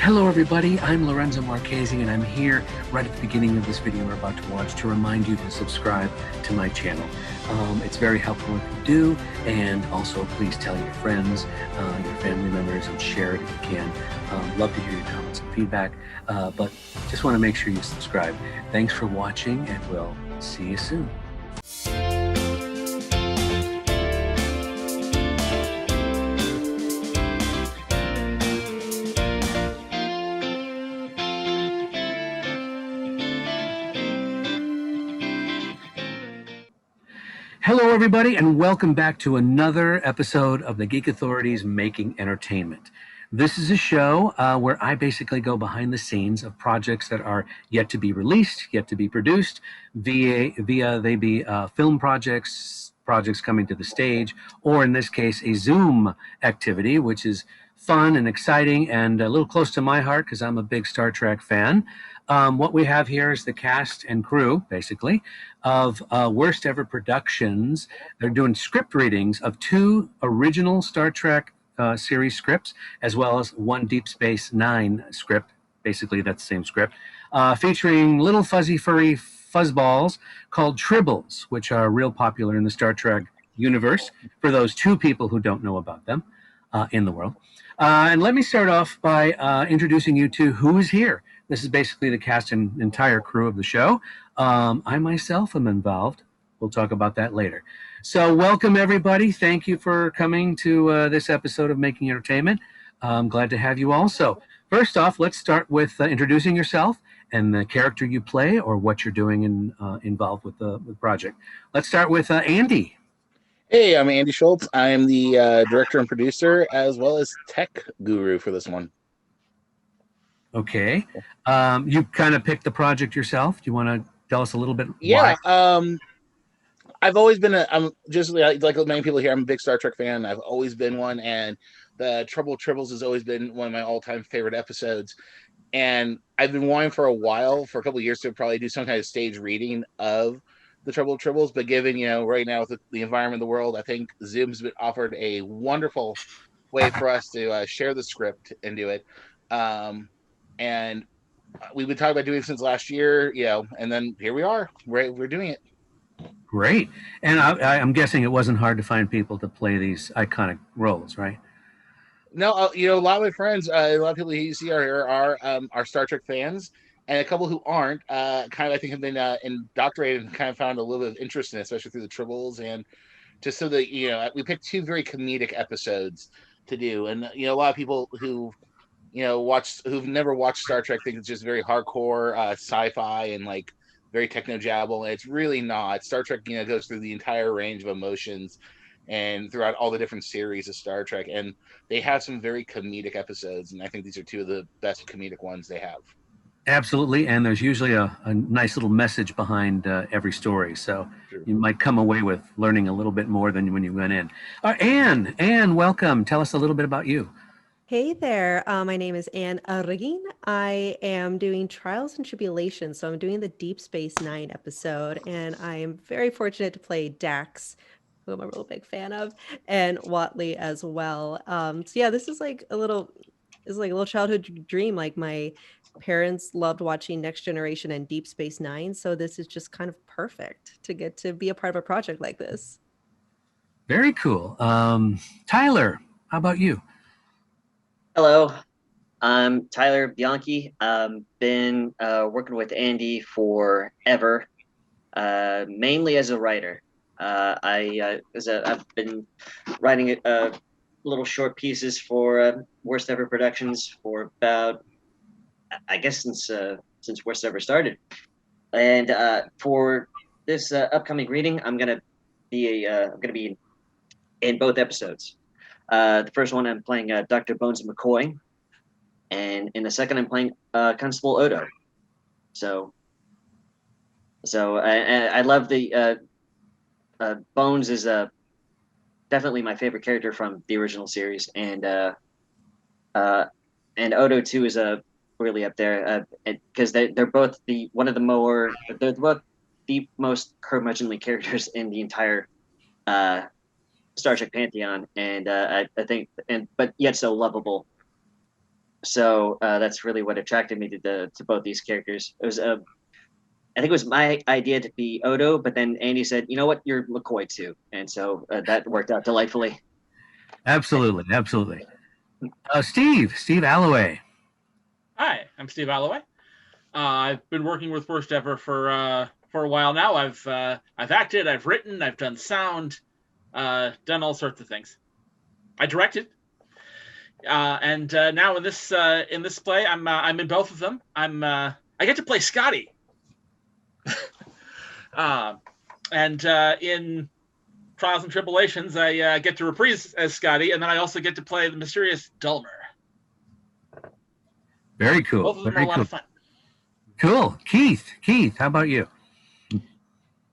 Hello everybody, I'm Lorenzo Marchese and I'm here right at the beginning of this video we're about to watch to remind you to subscribe to my channel. It's very helpful if you do, and also please tell your friends, your family members, and share it if you can. Love to hear your comments and feedback, but just want to make sure you subscribe. Thanks for watching and we'll see you soon. Hello everybody and welcome back to another episode of the Geek Authority's Making Entertainment. This is a show where I basically go behind the scenes of projects that are yet to be released, yet to be produced, via they be film projects coming to the stage, or in this case a Zoom activity, which is fun and exciting and a little close to my heart because I'm a big Star Trek fan. What we have here is the cast and crew, basically, of Worst Ever Productions. They're doing script readings of 2 original Star Trek series scripts, as well as 1 Deep Space Nine script. Basically, that's the same script, featuring little fuzzy furry fuzzballs called Tribbles, which are real popular in the Star Trek universe for those 2 people who don't know about them in the world. And let me start off by introducing you to who is here. This is basically the cast and entire crew of the show. I myself am involved. We'll talk about that later. So welcome, everybody. Thank you for coming to this episode of Making Entertainment. I'm glad to have you all. So first off, let's start with introducing yourself and the character you play or what you're doing involved with the project. Let's start with Andy. Hey, I'm Andy Schultz. I'm the director and producer as well as tech guru for this one. Okay. You kind of picked the project yourself. Do you want to tell us a little bit why? Yeah. I've always been I'm just like many people here, I'm a big Star Trek fan. I've always been one, and the Trouble with Tribbles has always been one of my all-time favorite episodes. And I've been wanting for a while, for a couple of years, to probably do some kind of stage reading of the Trouble with Tribbles. But given, right now with the environment of the world, I think Zoom's been offered a wonderful way for us to share the script and do it. And we've been talking about doing it since last year, and then here we are. We're doing it. Great. And I'm guessing it wasn't hard to find people to play these iconic roles, right? No, a lot of my friends, a lot of people you see are Star Trek fans, and a couple who aren't, kind of I think have been indoctrinated and kind of found a little bit of interest in it, especially through the Tribbles, and just so that we picked 2 very comedic episodes to do, and a lot of people who who've never watched Star Trek think it's just very hardcore sci-fi and like very techno-jabble, and it's really not. Star Trek, goes through the entire range of emotions and throughout all the different series of Star Trek, and they have some very comedic episodes, and I think these are 2 of the best comedic ones they have. Absolutely, and there's usually a nice little message behind every story, so sure. You might come away with learning a little bit more than when you went in. Anne, welcome. Tell us a little bit about you. Hey there, my name is Arreguin. I am doing Trials and Tribble-Ations, so I'm doing the Deep Space Nine episode, and I am very fortunate to play Dax, who I'm a real big fan of, and Watley as well. So yeah, this is like a little childhood dream. Like my parents loved watching Next Generation and Deep Space Nine, so this is just kind of perfect to get to be a part of a project like this. Very cool. Tyler, how about you? Hello, I'm Tyler Bianchi. Been working with Andy forever, mainly as a writer. I've been writing little short pieces for Worst Ever Productions for about, I guess, since Worst Ever started. And for this upcoming reading, I'm gonna be in both episodes. The first one I'm playing Dr. Bones McCoy, and in the second I'm playing Constable Odo. So I love the Bones is definitely my favorite character from the original series, and Odo too is really up there because they're both the most curmudgeonly characters in the entire Star Trek pantheon, and I think, but yet so lovable. So that's really what attracted me to both these characters. It was I think it was my idea to be Odo, but then Andy said, "You know what? You're McCoy too," and so that worked out delightfully. Absolutely, absolutely. Steve Alloway. Hi, I'm Steve Alloway. I've been working with Worst Ever for a while now. I've acted, I've written, I've done sound, done all sorts of things. I directed, and now in this play, I'm in both of them. I get to play Scotty, and in Trials and Tribble-Ations, I get to reprise as Scotty, and then I also get to play the mysterious Dulmer. Very cool. Both of them Very are a lot of fun. Cool. Keith, how about you?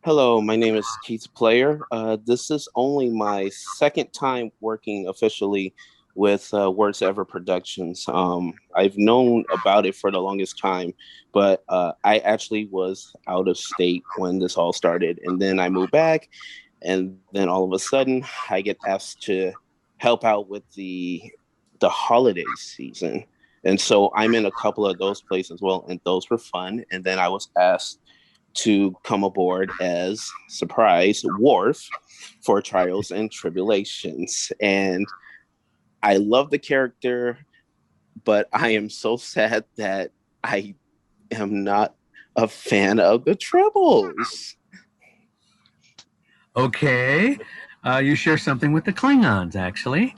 Hello, my name is Keith Player. This is only my second time working officially with Worst Ever Productions. I've known about it for the longest time, but I actually was out of state when this all started. And then I moved back, and then all of a sudden I get asked to help out with the holiday season. And so I'm in a couple of those plays as well, and those were fun. And then I was asked to come aboard as surprise Worf for Trials and Tribble-Ations. And I love the character, but I am so sad that I am not a fan of the Tribbles. Okay. You share something with the Klingons, actually.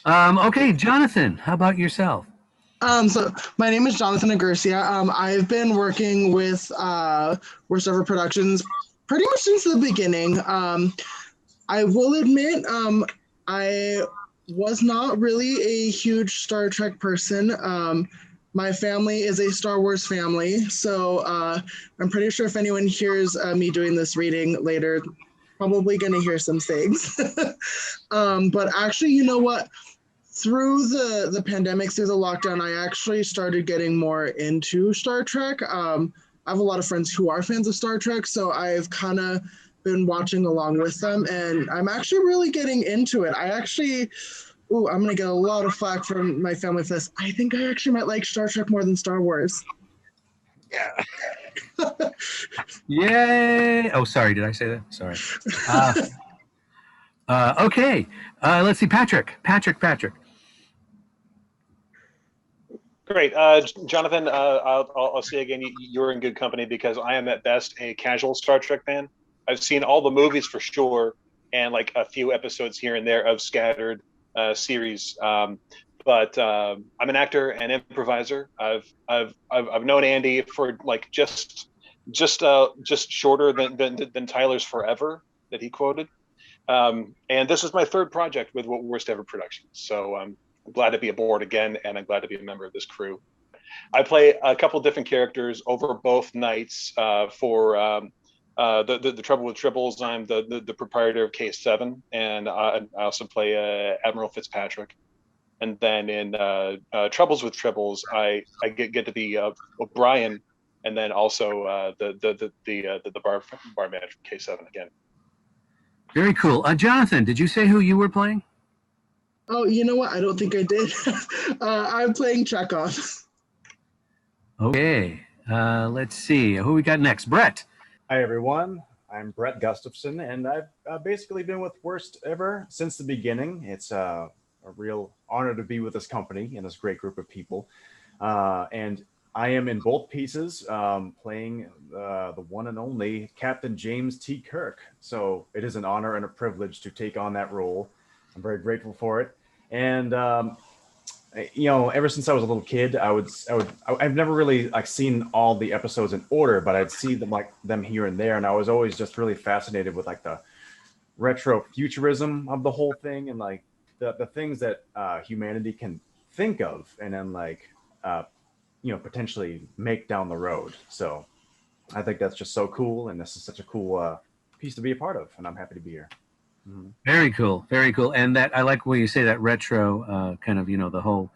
Okay, Jonathan, how about yourself? So my name is Jonathan Garcia. I've been working with Worst Ever Productions pretty much since the beginning. I will admit, I was not really a huge Star Trek person. My family is a Star Wars family, so I'm pretty sure if anyone hears me doing this reading later, probably going to hear some things. But actually, you know what? Through the pandemic, through the lockdown, I actually started getting more into Star Trek. I have a lot of friends who are fans of Star Trek, so I've kind of been watching along with them, and I'm actually really getting into it. I'm going to get a lot of flack from my family for this. I think I actually might like Star Trek more than Star Wars. Yeah. Yay! Oh, sorry, did I say that? Sorry. Okay, let's see, Patrick. Great. Jonathan, I'll say again, you're in good company because I am at best a casual Star Trek fan. I've seen all the movies for sure, and like a few episodes here and there of scattered series. But I'm an actor and improviser. I've known Andy for like just shorter than Tyler's Forever that he quoted. And this is my third project with Worst Ever Productions. So I'm glad to be aboard again, and I'm glad to be a member of this crew. I play a couple different characters over both nights for the Trouble With Tribbles. I'm the proprietor of K7, and I also play Admiral Fitzpatrick. And then in Troubles With Tribbles, I get to be O'Brien, and then also the bar manager of K7 again. Very cool. Jonathan, did you say who you were playing? Oh, you know what? I don't think I did. I'm playing Chekhov. Okay, let's see. Who we got next? Brett. Hi, everyone. I'm Brett Gustafson, and I've basically been with Worst Ever since the beginning. It's a real honor to be with this company and this great group of people. And I am in both pieces playing the one and only Captain James T. Kirk. So it is an honor and a privilege to take on that role. I'm very grateful for it. And, ever since I was a little kid, I've never really like seen all the episodes in order, but I'd see them here and there. And I was always just really fascinated with like the retro futurism of the whole thing, and like the things that humanity can think of and then potentially make down the road. So I think that's just so cool. And this is such a cool piece to be a part of. And I'm happy to be here. Mm-hmm. Very cool. And that I like when you say that retro kind of, the whole,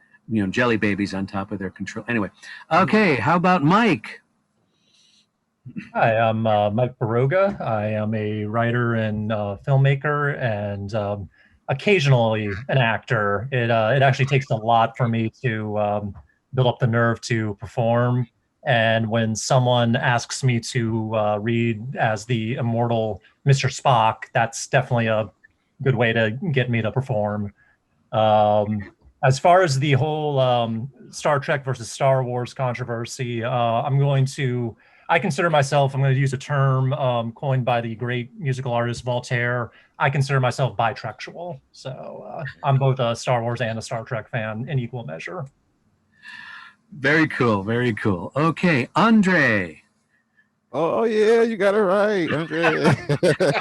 jelly babies on top of their control. Anyway, okay, how about Mike? Hi, I'm Mike Baroga. I am a writer and filmmaker, and occasionally an actor. It actually takes a lot for me to build up the nerve to perform. And when someone asks me to read as the immortal Mr. Spock, that's definitely a good way to get me to perform. As far as the whole Star Trek versus Star Wars controversy, I consider myself, I'm going to use a term coined by the great musical artist Voltaire. I consider myself bitrexual. So I'm both a Star Wars and a Star Trek fan in equal measure. Very cool. Very cool. Okay, Andre. Oh yeah, you got it right, Andre. I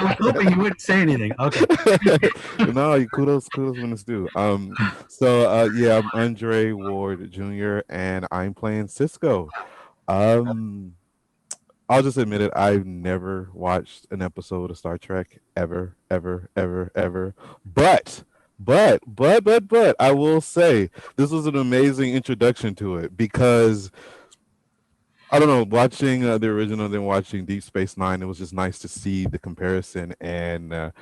was hoping you wouldn't say anything. Okay. No, kudos when it's due. Yeah, I'm Andra Ward Jr. and I'm playing Cisco. I'll just admit it, I've never watched an episode of Star Trek ever. But I will say this was an amazing introduction to it because I don't know, watching the original, then watching Deep Space Nine, it was just nice to see the comparison and the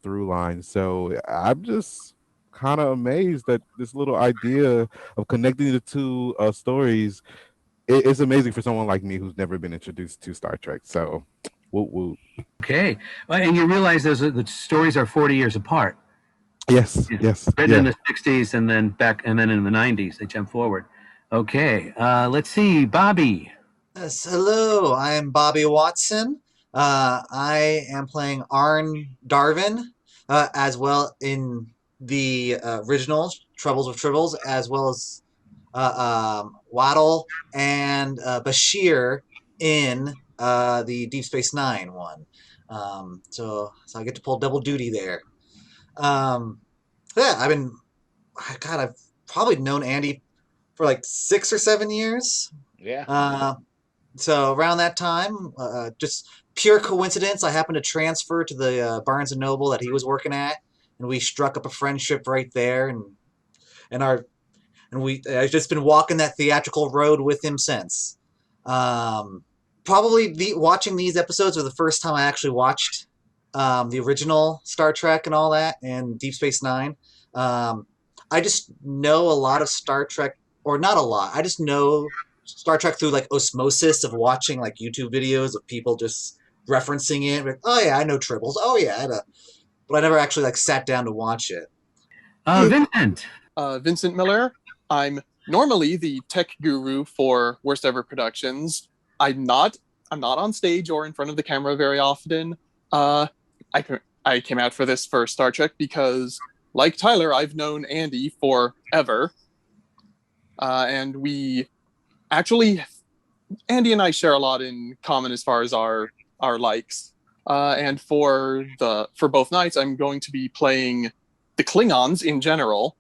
through line. So I'm just kind of amazed that this little idea of connecting the two stories is amazing for someone like me who's never been introduced to Star Trek. So, woo woo. Okay, and you realize the stories are 40 years apart. Yes. Written in the 60s and then in the 90s, they jump forward. Okay, let's see, Bobby. Yes, hello, I'm Bobby Watson. I am playing Arn Darvin, as well in the original Troubles with Tribbles, as well as Waddle and Bashir in the Deep Space Nine one. So I get to pull double duty there. Yeah, I've probably known Andy for like 6 or 7 years. Yeah. So around that time, just pure coincidence, I happened to transfer to the Barnes and Noble that he was working at, and we struck up a friendship right there, I've just been walking that theatrical road with him since. Probably watching these episodes were the first time I actually watched the original Star Trek and all that, and Deep Space Nine. I just know a lot of Star Trek, or not a lot. I just know Star Trek through like osmosis of watching like YouTube videos of people just referencing it. Like, oh yeah, I know Tribbles. Oh yeah, but I never actually like sat down to watch it. Vincent. Vincent Miller. I'm normally the tech guru for Worst Ever Productions. I'm not on stage or in front of the camera very often. I came out for this for Star Trek because, like Tyler, I've known Andy forever, and we actually, Andy and I share a lot in common as far as our likes. And for both nights, I'm going to be playing the Klingons in general,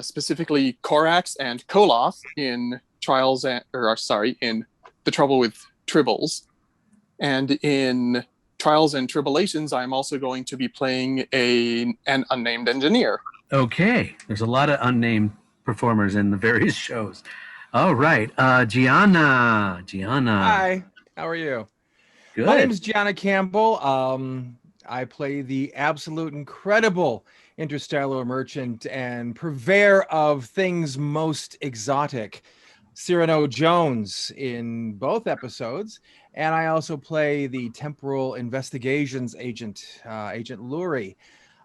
specifically Korax and Koloth in in The Trouble with Tribbles, and in Trials and Tribble-Ations, I'm also going to be playing an unnamed engineer. Okay, there's a lot of unnamed performers in the various shows. All right, Gianna. Hi, how are you? Good. My name is Gianna Campbell. I play the absolute incredible interstellar merchant and purveyor of things most exotic, Cyrano Jones, in both episodes. And I also play the temporal investigations agent, Agent Lurie.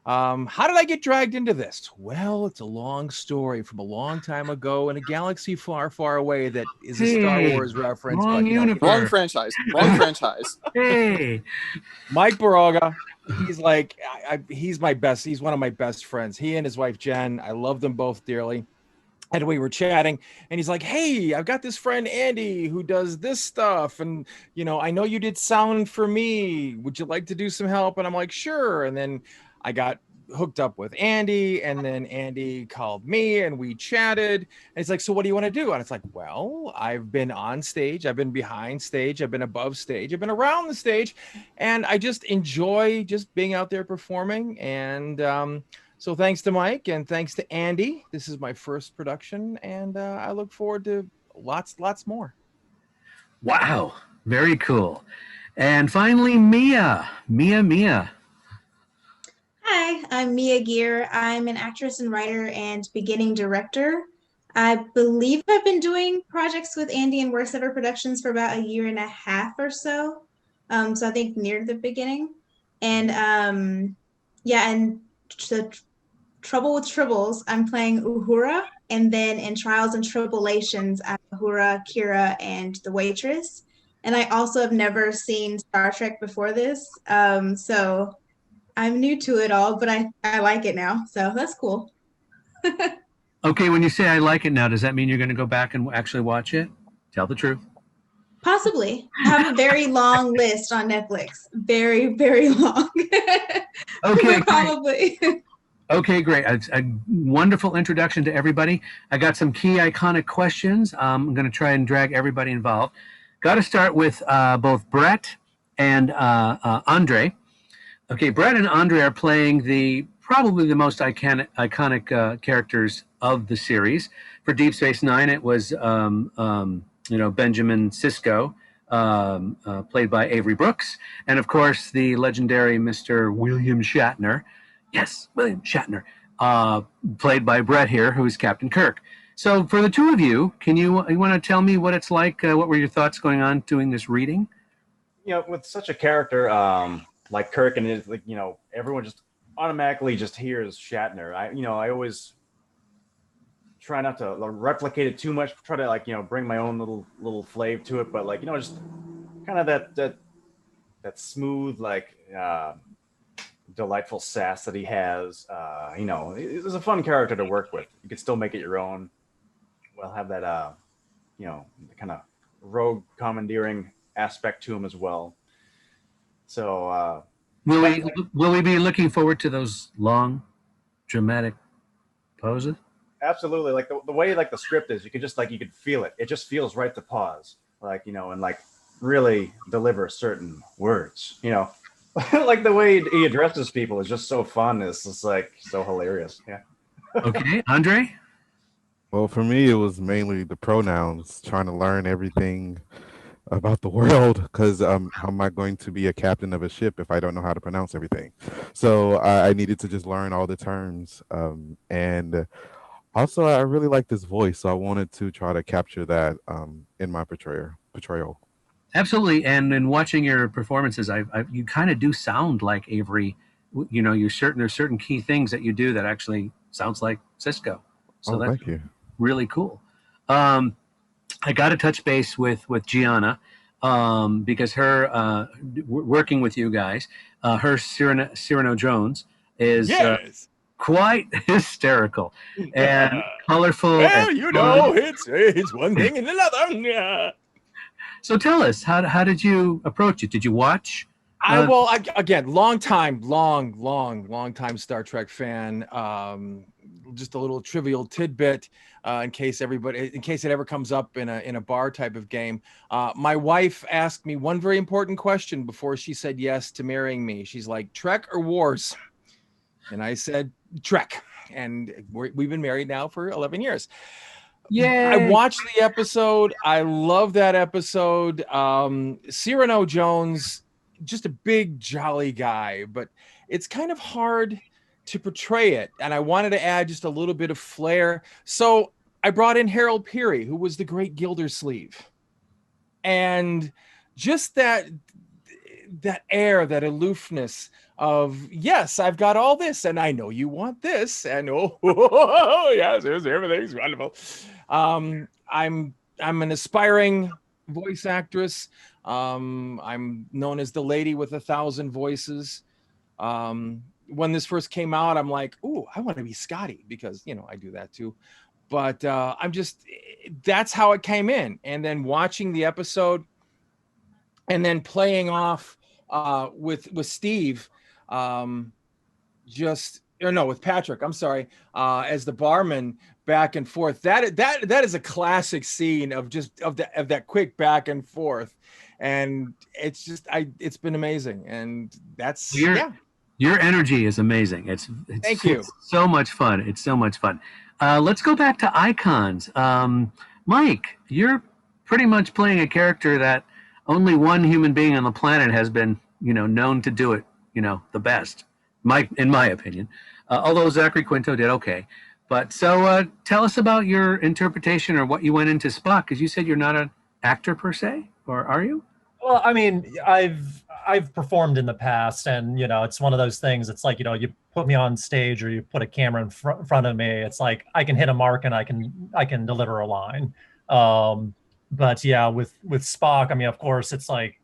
How did I get dragged into this? Well, it's a long story from a long time ago in a galaxy far, far away that is a Star Wars reference. Wrong universe. Wrong franchise. Wrong franchise. Hey, Mike Baroga. He's like, he's my best. He's one of my best friends. He and his wife, Jen. I love them both dearly. And we were chatting, and he's like, hey, I've got this friend, Andy, who does this stuff. And, I know you did sound for me. Would you like to do some help? And I'm like, sure. And then I got hooked up with Andy, and then Andy called me and we chatted, and it's like, so what do you want to do? And it's like, well, I've been on stage, I've been behind stage, I've been above stage, I've been around the stage, and I just enjoy just being out there performing. And so thanks to Mike and thanks to Andy, this is my first production, and I look forward to lots more. wow, very cool. And finally, Mia. Hi, I'm Mia Gear. I'm an actress and writer and beginning director. I believe I've been doing projects with Andy and Worst Ever Productions for about 1.5 years or so. So I think near the beginning. And yeah, and the Trouble with Tribbles, I'm playing Uhura. And then in Trials and Tribble-Ations, I'm Uhura, Kira, and the waitress. And I also have never seen Star Trek before this. So I'm new to it all, but I like it now. So that's cool. Okay, when you say I like it now, does that mean you're going to go back and actually watch it? Tell the truth. Possibly. I have a very long list on Netflix. Very, very long. Okay, Probably. Okay, great. A wonderful introduction to everybody. I got some key iconic questions. I'm going to try and drag everybody involved. Got to start with both Brett and Andre. Okay, Brett and Andre are playing probably the most iconic characters of the series. For Deep Space Nine, it was Benjamin Sisko, played by Avery Brooks, and of course the legendary Mr. William Shatner. Yes, William Shatner, played by Brett here, who's Captain Kirk. So for the two of you, you want to tell me what it's like? What were your thoughts going on doing this reading? With such a character like Kirk, and it's like, everyone just automatically just hears Shatner. I always try not to replicate it too much, try to bring my own little flavor to it, but just kind of that smooth, delightful sass that he has. It's a fun character to work with. You can still make it your own. We'll have that kind of rogue commandeering aspect to him as well. So will we be looking forward to those long dramatic poses? Absolutely. Like the way the script is, you could feel it. It just feels right to pause, and really deliver certain words, like the way he addresses people is just so fun. It's just so hilarious. Yeah. Okay, Andre? Well, for me, it was mainly the pronouns, trying to learn everything about the world, because how am I going to be a captain of a ship if I don't know how to pronounce everything? So I needed to just learn all the terms. And also, I really like this voice, so I wanted to try to capture that in my portrayal. Absolutely, and in watching your performances, you kind of do sound like Avery. There's certain key things that you do that actually sounds like Cisco. So that's thank you. Really cool. I got to touch base with Gianna because her working with you guys, her Cyrano Jones is quite hysterical and colorful. Well, and it's one thing and another. So tell us, how did you approach it? Did you watch? Again, long time Star Trek fan. Just a little trivial tidbit in case it ever comes up in a bar type of game. My wife asked me one very important question before she said yes to marrying me. She's like, Trek or Wars? And I said Trek. And we've been married now for 11 years. Yeah, I watched the episode. I love that episode. Cyrano Jones, just a big jolly guy, but it's kind of hard to portray it. And I wanted to add just a little bit of flair. So I brought in Harold Peary, who was the great Gildersleeve. And just that air, that aloofness of, yes, I've got all this and I know you want this. And yes, everything's wonderful. I'm an aspiring voice actress. I'm known as the lady with 1,000 voices. When this first came out, I'm like, ooh, I want to be Scotty because, I do that too. But that's how it came in. And then watching the episode and then playing off with Steve, with Patrick, I'm sorry, as the barman back and forth. That is a classic scene of that quick back and forth. And it's been amazing. And that's, Your energy is amazing. Thank you. It's so much fun. It's so much fun. Let's go back to icons. Mike, you're pretty much playing a character that only one human being on the planet has been, known to do it, the best. In my opinion. Although Zachary Quinto did okay. But so tell us about your interpretation or what you went into Spock, because you said you're not an actor per se, or are you? Well, I mean, I've performed in the past, and it's one of those things. It's like you put me on stage or you put a camera in front of me. It's like I can hit a mark and I can deliver a line. But yeah, with Spock, I mean, of course, it's like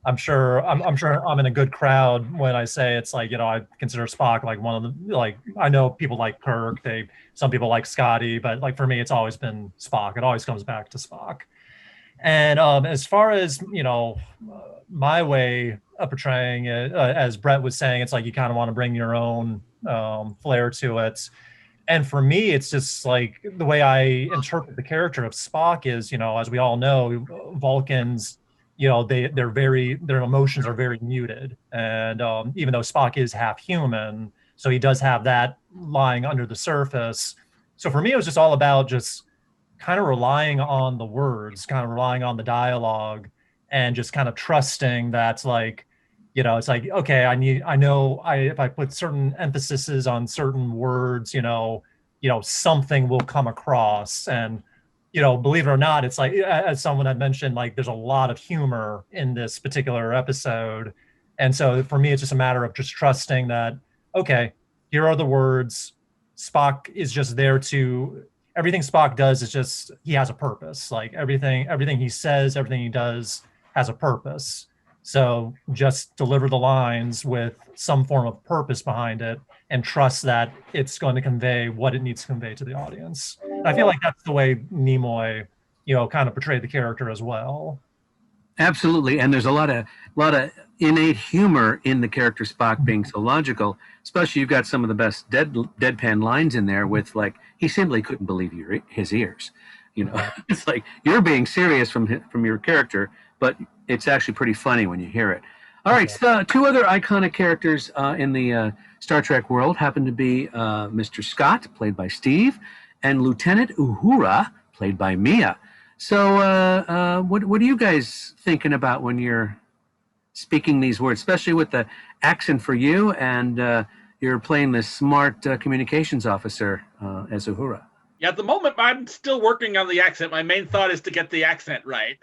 I'm sure I'm in a good crowd when I say it's like I consider Spock like one of the, like, I know people like Kirk, some people like Scotty, but like for me, it's always been Spock. It always comes back to Spock. And as far as my way of portraying it, as Brett was saying, it's like you kind of want to bring your own flair to it. And for me, it's just like the way I interpret the character of Spock is, as we all know, Vulcans, their emotions are very muted. And even though Spock is half human, so he does have that lying under the surface. So for me, it was just all about just kind of relying on the words, kind of relying on the dialogue, and just kind of trusting that's like, it's like, okay, if I put certain emphases on certain words, something will come across. And, believe it or not, it's like, as someone had mentioned, like there's a lot of humor in this particular episode. And so for me, it's just a matter of just trusting that, okay, here are the words. Spock is just there everything Spock does is just, he has a purpose. Like everything he says, everything he does has a purpose. So just deliver the lines with some form of purpose behind it and trust that it's going to convey what it needs to convey to the audience. And I feel like that's the way Nimoy, kind of portrayed the character as well. Absolutely, and there's a lot of innate humor in the character Spock being so logical. Especially, you've got some of the best deadpan lines in there with like he simply couldn't believe his ears. It's like you're being serious from your character, but it's actually pretty funny when you hear it. All right, so two other iconic characters in the Star Trek world happen to be Mr. Scott, played by Steve, and Lieutenant Uhura, played by Mia. So what are you guys thinking about when you're speaking these words, especially with the accent for you, and you're playing this smart communications officer as Uhura? Yeah, at the moment, I'm still working on the accent. My main thought is to get the accent right.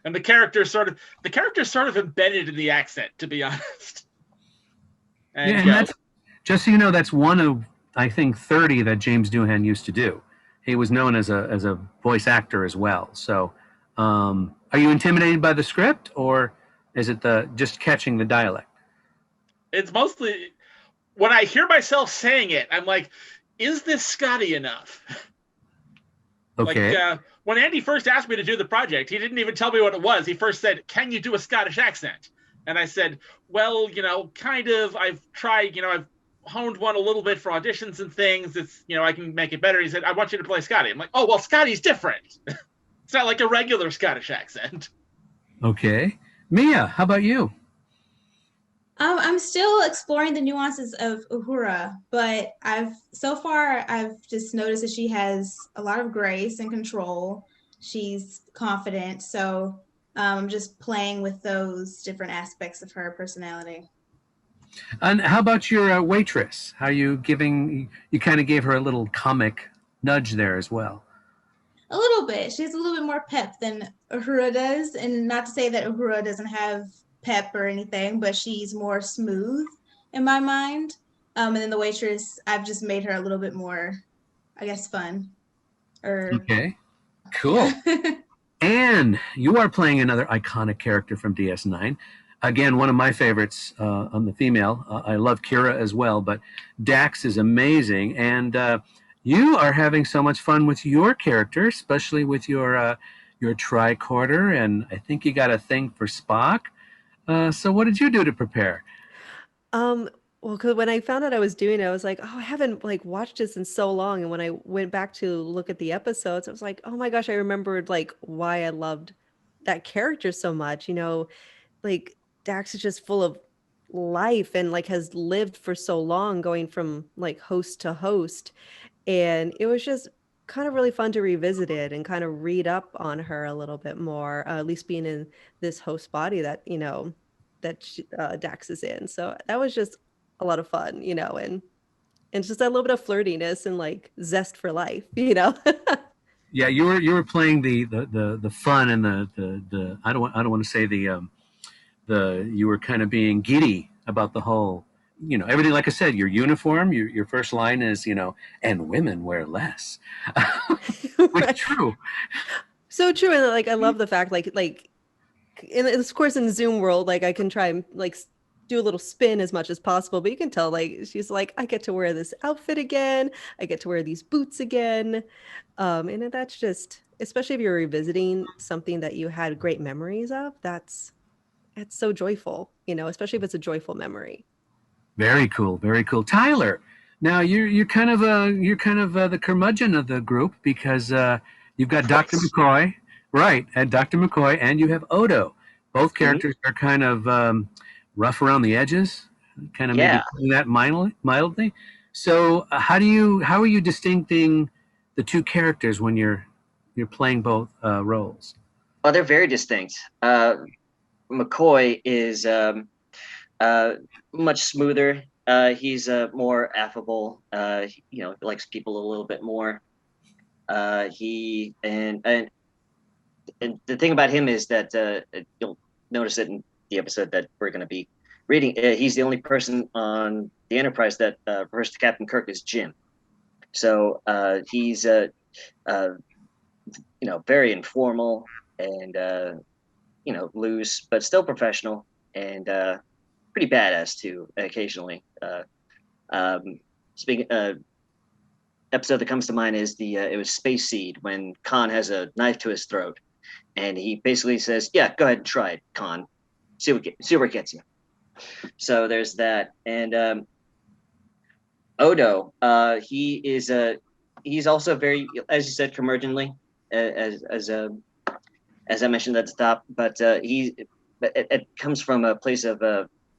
And the character's sort of embedded in the accent, to be honest. And that's, just so you know, that's one of, I think, 30 that James Doohan used to do. He was known as a voice actor as well. So are you intimidated by the script, or is it just catching the dialect? It's mostly, when I hear myself saying it, I'm like, is this Scotty enough? Okay. Like, when Andy first asked me to do the project, he didn't even tell me what it was. He first said, can you do a Scottish accent? And I said, well, kind of. I've tried, I've honed one a little bit for auditions and things. It's, I can make it better. He said, I want you to play Scotty. I'm like, oh, well, Scotty's different. It's not like a regular Scottish accent. Okay. Mia, how about you? I'm still exploring the nuances of Uhura, but so far I've just noticed that she has a lot of grace and control. She's confident, so I'm just playing with those different aspects of her personality. And how about your waitress? How you kind of gave her a little comic nudge there as well. A little bit. She has a little bit more pep than Uhura does, and not to say that Uhura doesn't have pep or anything, but she's more smooth in my mind. And then the waitress, I've just made her a little bit more, I guess, fun. Okay, cool. And you are playing another iconic character from DS9. Again, one of my favorites on the female. I love Kira as well, but Dax is amazing. And you are having so much fun with your character, especially with your tricorder. And I think you got a thing for Spock. So what did you do to prepare? Well, because when I found out I was doing it, I was like, oh, I haven't like watched this in so long. And when I went back to look at the episodes, I was like, oh my gosh, I remembered like why I loved that character so much. Like Dax is just full of life and like has lived for so long, going from like host to host. And it was just kind of really fun to revisit it and kind of read up on her a little bit more, at least being in this host body that, Dax is in. So that was just a lot of fun, and And just that little bit of flirtiness and like zest for life, you know? Yeah, you were playing the fun and the I don't want to say the you were kind of being giddy about the whole, everything. Like I said, your uniform, your first line is, and women wear less. Which is true. So true. And like I love the fact like in of course in the Zoom world, like I can try and like do a little spin as much as possible, but you can tell like she's like, I get to wear this outfit again, I get to wear these boots again. And that's just, especially if you're revisiting something that you had great memories of, that's so joyful, especially if it's a joyful memory. Very cool, very cool. Tyler, now you're kind of the curmudgeon of the group because you've got Dr. McCoy, right? And Dr. McCoy, and you have Odo. Both characters are kind of rough around the edges, kind of maybe putting that mildly. So how are you distincting the two characters when you're playing both roles? Oh, they're very distinct. McCoy is much smoother. He's more affable. Likes people a little bit more. He and the thing about him is that you'll notice it in the episode that we're going to be reading. He's the only person on the Enterprise that refers to Captain Kirk as Jim. So he's very informal and loose, but still professional and pretty badass too. Occasionally, speaking episode that comes to mind is it was Space Seed when Khan has a knife to his throat, and he basically says, "Yeah, go ahead and try it, Khan. See where it gets you." So there's that, and Odo, he's also very, as you said, curmudgeonly, as I mentioned at the top, but it comes from a place of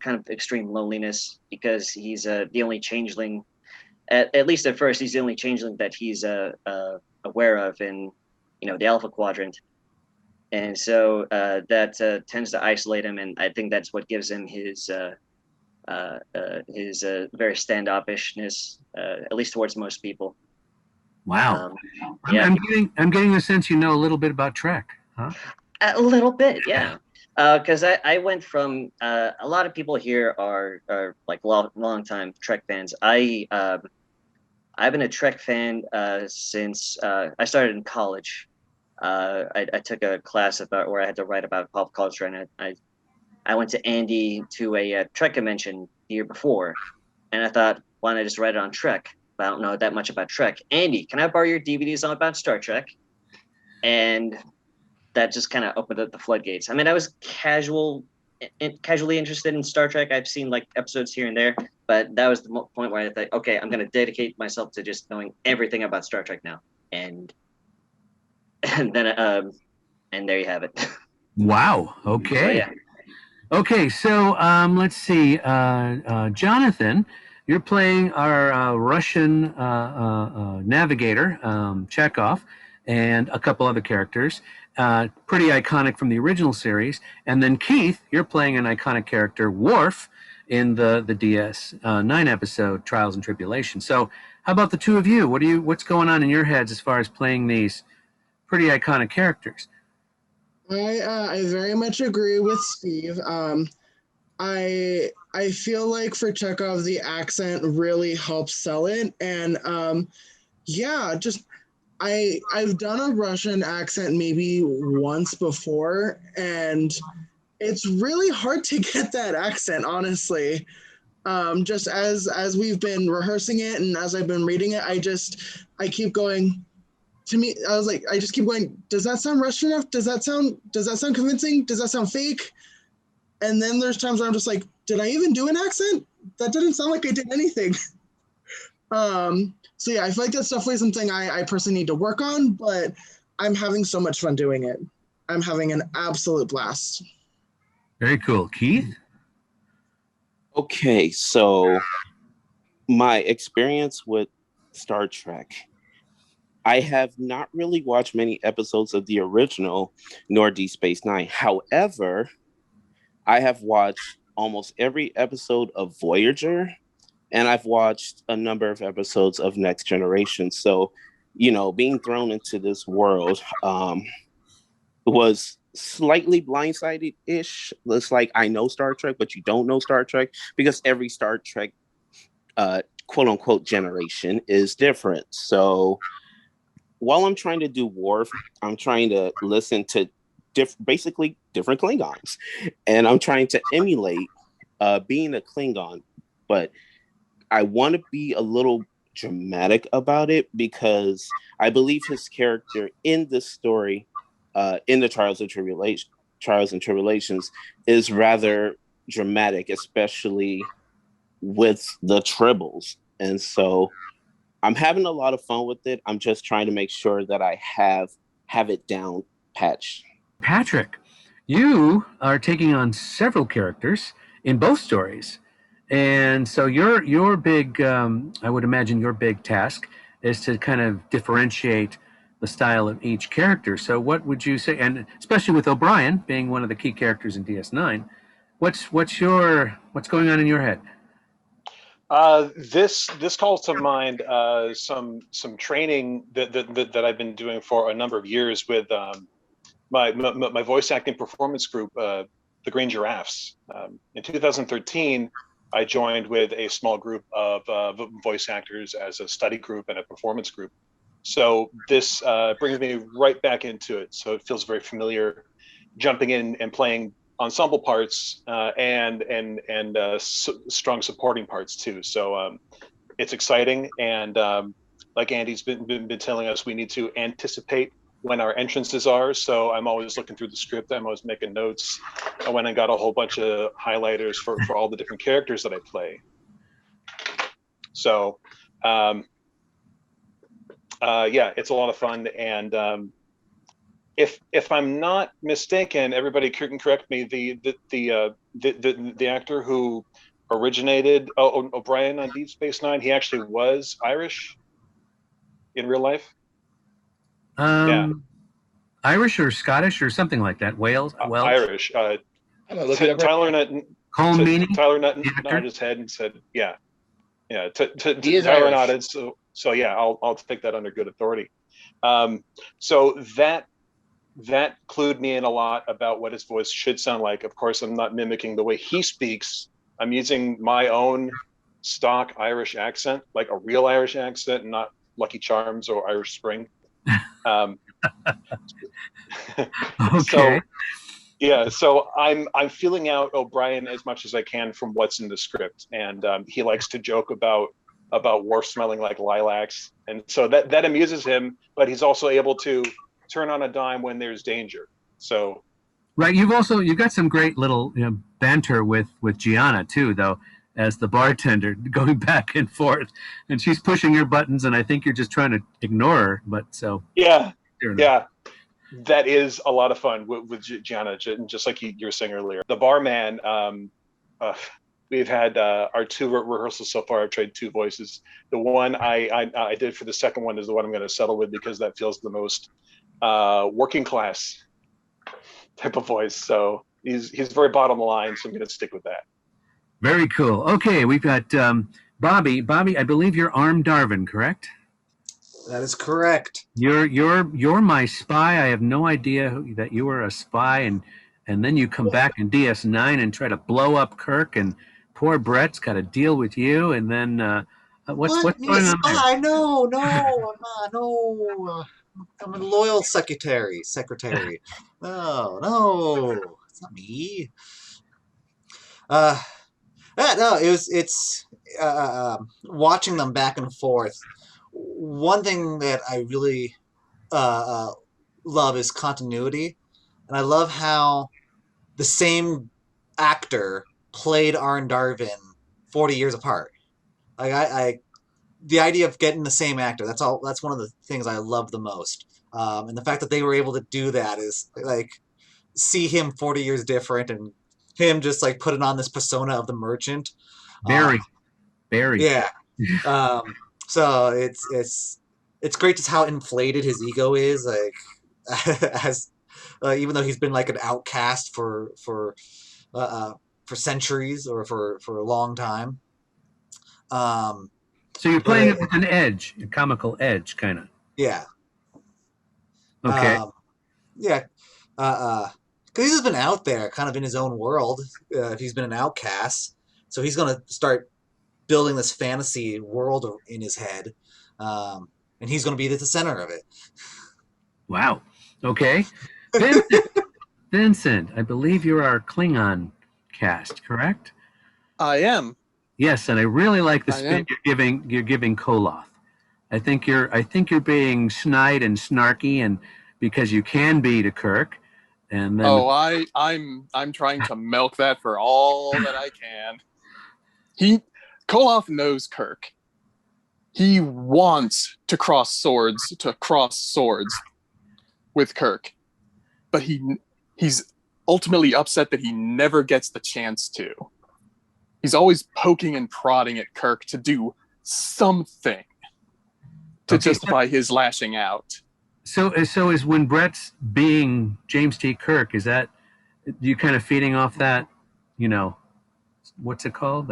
kind of extreme loneliness because he's the only changeling, at least at first, he's the only changeling that he's aware of in the Alpha Quadrant, and so that tends to isolate him, and I think that's what gives him his very standoffishness, at least towards most people. Wow. Yeah. I'm getting the sense you know a little bit about Trek, huh? A little bit, yeah. Because I went from a lot of people here are like long time Trek fans. I've been a Trek fan since I started in college. I took a class where I had to write about pop culture, and I went to Andy to a Trek convention the year before, and I thought, why don't I just write it on Trek? But I don't know that much about Trek. Andy, can I borrow your DVDs on about Star Trek? And that just kind of opened up the floodgates. I mean, I was casually interested in Star Trek. I've seen like episodes here and there, but that was the point where I thought, okay, I'm going to dedicate myself to just knowing everything about Star Trek now. And then, and there you have it. Wow. Okay. So, yeah. Okay. So let's see. Jonathan, you're playing our Russian navigator, Chekhov, and a couple other characters. Pretty iconic from the original series. And then Keith, you're playing an iconic character, Worf, in the DS9 episode, Trials and Tribble-Ations. So how about the two of you? What's going on in your heads as far as playing these pretty iconic characters? I very much agree with Steve. I feel like for Chekhov, the accent really helps sell it. And I've done a Russian accent maybe once before, and it's really hard to get that accent, honestly. Just as we've been rehearsing it and as I've been reading it, I keep going. To me, I was like, I just keep going, does that sound Russian enough? Does that sound convincing? Does that sound fake? And then there's times where I'm just like, did I even do an accent? That didn't sound like I did anything. So yeah, I feel like that's definitely something I personally need to work on, but I'm having so much fun doing it. I'm having an absolute blast. Very cool. Keith? Okay, so my experience with Star Trek. I have not really watched many episodes of the original nor Deep Space Nine. However, I have watched almost every episode of Voyager and I've watched a number of episodes of Next Generation. So, being thrown into this world was slightly blindsided-ish. It's like I know Star Trek, but you don't know Star Trek, because every Star Trek quote unquote generation is different. So while I'm trying to do Worf, I'm trying to listen to basically different Klingons, and I'm trying to emulate being a Klingon, but I want to be a little dramatic about it, because I believe his character in this story, in the Trials and Tribble-Ations, is rather dramatic, especially with the Tribbles. And so I'm having a lot of fun with it. I'm just trying to make sure that I have it down patch. Patrick, you are taking on several characters in both stories. And so your big, I would imagine your big task is to kind of differentiate the style of each character. So what would you say, and especially with O'Brien being one of the key characters in DS9, what's going on in your head? This calls to mind some training that I've been doing for a number of years with my voice acting performance group, the Green Giraffes. In 2013, I joined with a small group of voice actors as a study group and a performance group. So this brings me right back into it. So it feels very familiar, jumping in and playing ensemble parts and strong supporting parts too. So it's exciting, and like Andy's been telling us, we need to anticipate when our entrances are. So I'm always looking through the script. I'm always making notes. I went and got a whole bunch of highlighters for all the different characters that I play. So yeah, it's a lot of fun. And if I'm not mistaken, everybody can correct me, the actor who originated O'Brien on Deep Space Nine, he actually was Irish in real life. Yeah. Irish or Scottish or something like that. Welsh. Irish. Tyler Nutton. Tyler Nutton nodded his head and said, "Yeah, yeah." Tyler nodded. So yeah, I'll take that under good authority. So that clued me in a lot about what his voice should sound like. Of course, I'm not mimicking the way he speaks. I'm using my own stock Irish accent, like a real Irish accent, and not Lucky Charms or Irish Spring. Okay. So I'm feeling out O'Brien as much as I can from what's in the script, and he likes to joke about Worf smelling like lilacs, and so that amuses him. But he's also able to turn on a dime when there's danger. So right, you've got some great little banter with Gianna too, though, as the bartender, going back and forth, and she's pushing your buttons, and I think you're just trying to ignore her. But so yeah, that is a lot of fun with Gianna, just like you were saying earlier. The barman, we've had our two rehearsals so far. I've tried two voices. The one I did for the second one is the one I'm going to settle with, because that feels the most working class type of voice. So he's very bottom line, so I'm going to stick with that. Very cool. Okay, we've got Bobby. Bobby, I believe you're Arm Darvin, correct? That is correct. You're my spy. I have no idea that you were a spy, and then you come back in DS9 and try to blow up Kirk, and poor Brett's got to deal with you. And then what's going on there? No, I'm not. No, I'm a loyal secretary. No, it's not me. No, it's watching them back and forth. One thing that I really love is continuity, and I love how the same actor played Arn Darvin 40 years apart. Like the idea of getting the same actor, that's one of the things I love the most. And the fact that they were able to do that is like, see him 40 years different, and him just like putting on this persona of the merchant. Barry. Yeah. So it's great just how inflated his ego is, like as even though he's been like an outcast for centuries or for a long time. So you're playing it with an edge, a comical edge, kind of. Yeah. Okay. Yeah. Because he's just been out there, kind of in his own world. He's been an outcast, so he's going to start building this fantasy world in his head, and he's going to be at the center of it. Wow. Okay. Vincent, I believe you're our Klingon cast, correct? I am. Yes, and I really like the spin you're giving Koloth. I think you're being snide and snarky, and because you can be to Kirk, and then I'm trying to milk that for all that I can. Koloth knows Kirk. He wants to cross swords with Kirk, but he's ultimately upset that he never gets the chance to. He's always poking and prodding at Kirk to do something to justify his lashing out. So is when Brett's being James T. Kirk, is that you kind of feeding off that, what's it called?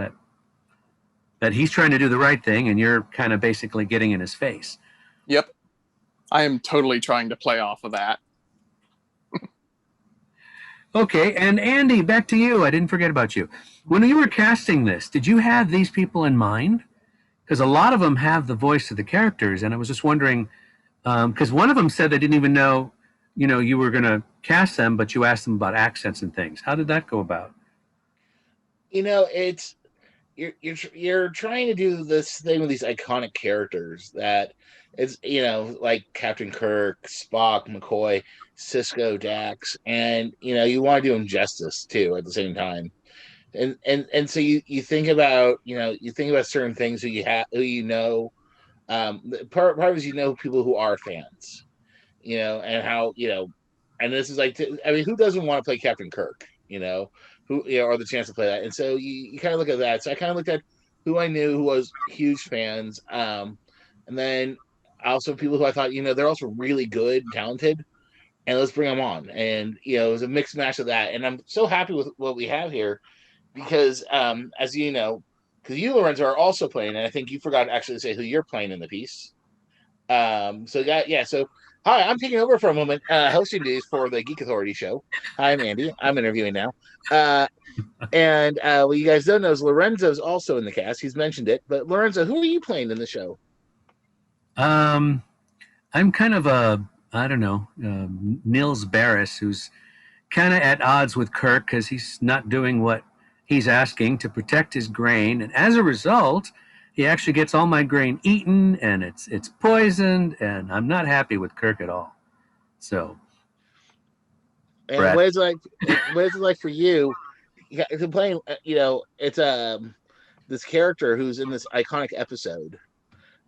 That he's trying to do the right thing and you're kind of basically getting in his face. Yep. I am totally trying to play off of that. Okay, and Andy, back to you. I didn't forget about you. When you were casting this, did you have these people in mind? Because a lot of them have the voice of the characters, and I was just wondering, because one of them said they didn't even know, you were going to cast them, but you asked them about accents and things. How did that go about? It's you're trying to do this thing with these iconic characters that it's like Captain Kirk, Spock, McCoy, Cisco, Dax, and you want to do them justice too at the same time. And so you think about certain things who part of it people who are fans, and how and this is who doesn't want to play Captain Kirk, who or the chance to play that, and so you kind of look at that. So I kind of looked at who I knew who was huge fans, and then also people who I thought they're also really good and talented, and let's bring them on. And it was a mixed match of that, and I'm so happy with what we have here. Because, as you know, because you, Lorenzo, are also playing, and I think you forgot to actually say who you're playing in the piece. So hi, I'm taking over for a moment, hosting duties for the Geek Authority show. Hi, I'm Andy. I'm interviewing now. And what you guys don't know is Lorenzo's also in the cast. He's mentioned it. But, Lorenzo, who are you playing in the show? I'm kind of Nils Barris, who's kind of at odds with Kirk because he's not doing what he's asking to protect his grain, and as a result, he actually gets all my grain eaten, and it's poisoned, and I'm not happy with Kirk at all. So, and what is it like for you? Playing, it's this character who's in this iconic episode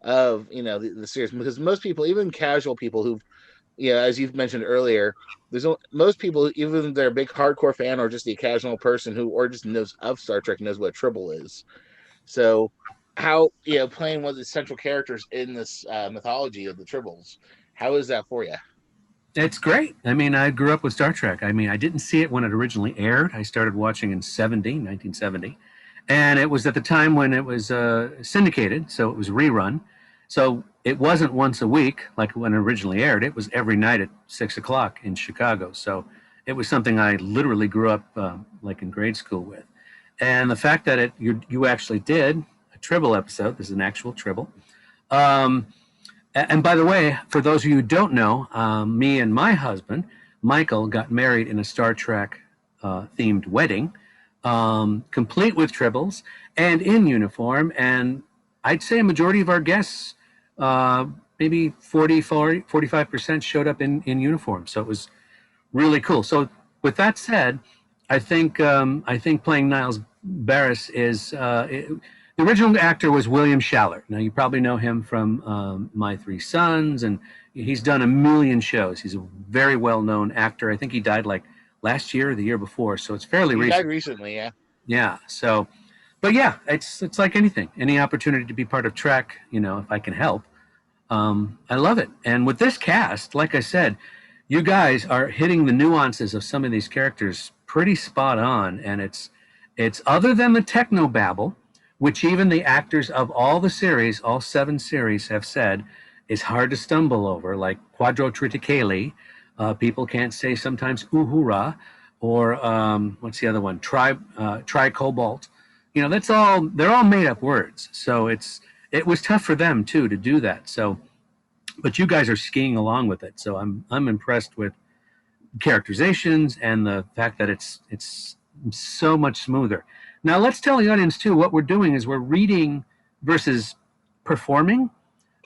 of the series, because most people, even casual people who've as you've mentioned earlier, most people, even if they're a big hardcore fan or just a casual person or just knows of Star Trek, knows what Tribble is. So how, playing one of the central characters in this mythology of the Tribbles, how is that for you? It's great. I mean, I grew up with Star Trek. I mean, I didn't see it when it originally aired. I started watching in 1970. And it was at the time when it was syndicated, so it was rerun. So it wasn't once a week like when it originally aired. It was every night at 6 o'clock in Chicago. So it was something I literally grew up like in grade school with. And the fact that you actually did a Tribble episode, this is an actual Tribble. And by the way, for those of you who don't know, me and my husband, Michael, got married in a Star Trek themed wedding, complete with Tribbles and in uniform. And I'd say a majority of our guests, maybe 45% showed up in uniform. So it was really cool. So with that said, I think playing Niles Barris is, the original actor was William Schaller. Now you probably know him from My Three Sons, and he's done a million shows. He's a very well-known actor. I think he died like last year or the year before. So it's fairly recent. He died recently, yeah. Yeah. So, but yeah, it's like anything, any opportunity to be part of Trek, if I can help. I love it. And with this cast, like I said, you guys are hitting the nuances of some of these characters pretty spot on. And it's other than the techno babble, which even the actors of all the series, all 7 series, have said is hard to stumble over, like Quadro Triticale. People can't say sometimes Uhura, or what's the other one? Tricobalt. You know, they're all made up words. So it was tough for them too to do that. So, but you guys are skiing along with it. So I'm impressed with characterizations and the fact that it's so much smoother. Now let's tell the audience too, what we're doing is we're reading versus performing.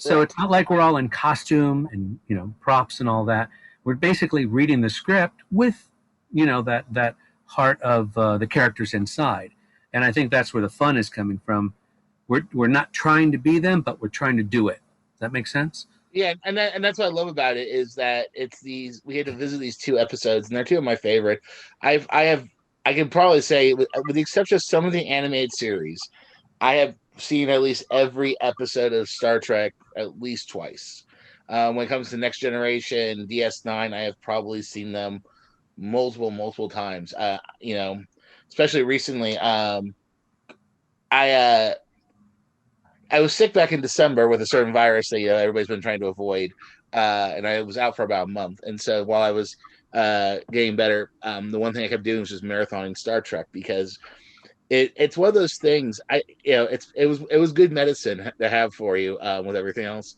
So it's not like we're all in costume and, you know, props and all that. We're basically reading the script with, you know, that heart of the characters inside. And I think that's where the fun is coming from. We're not trying to be them, but we're trying to do it. Does that make sense? Yeah, and that's what I love about it, is that we had to visit these 2 episodes, and they're 2 of my favorite. I can probably say, with the exception of some of the animated series, I have seen at least every episode of Star Trek at least twice. When it comes to Next Generation, DS9, I have probably seen them multiple times. You know, especially recently. I was sick back in December with a certain virus that, you know, everybody's been trying to avoid, and I was out for about a month. And so while I was getting better, the one thing I kept doing was just marathoning Star Trek, because it's one of those things. It was good medicine to have for you with everything else.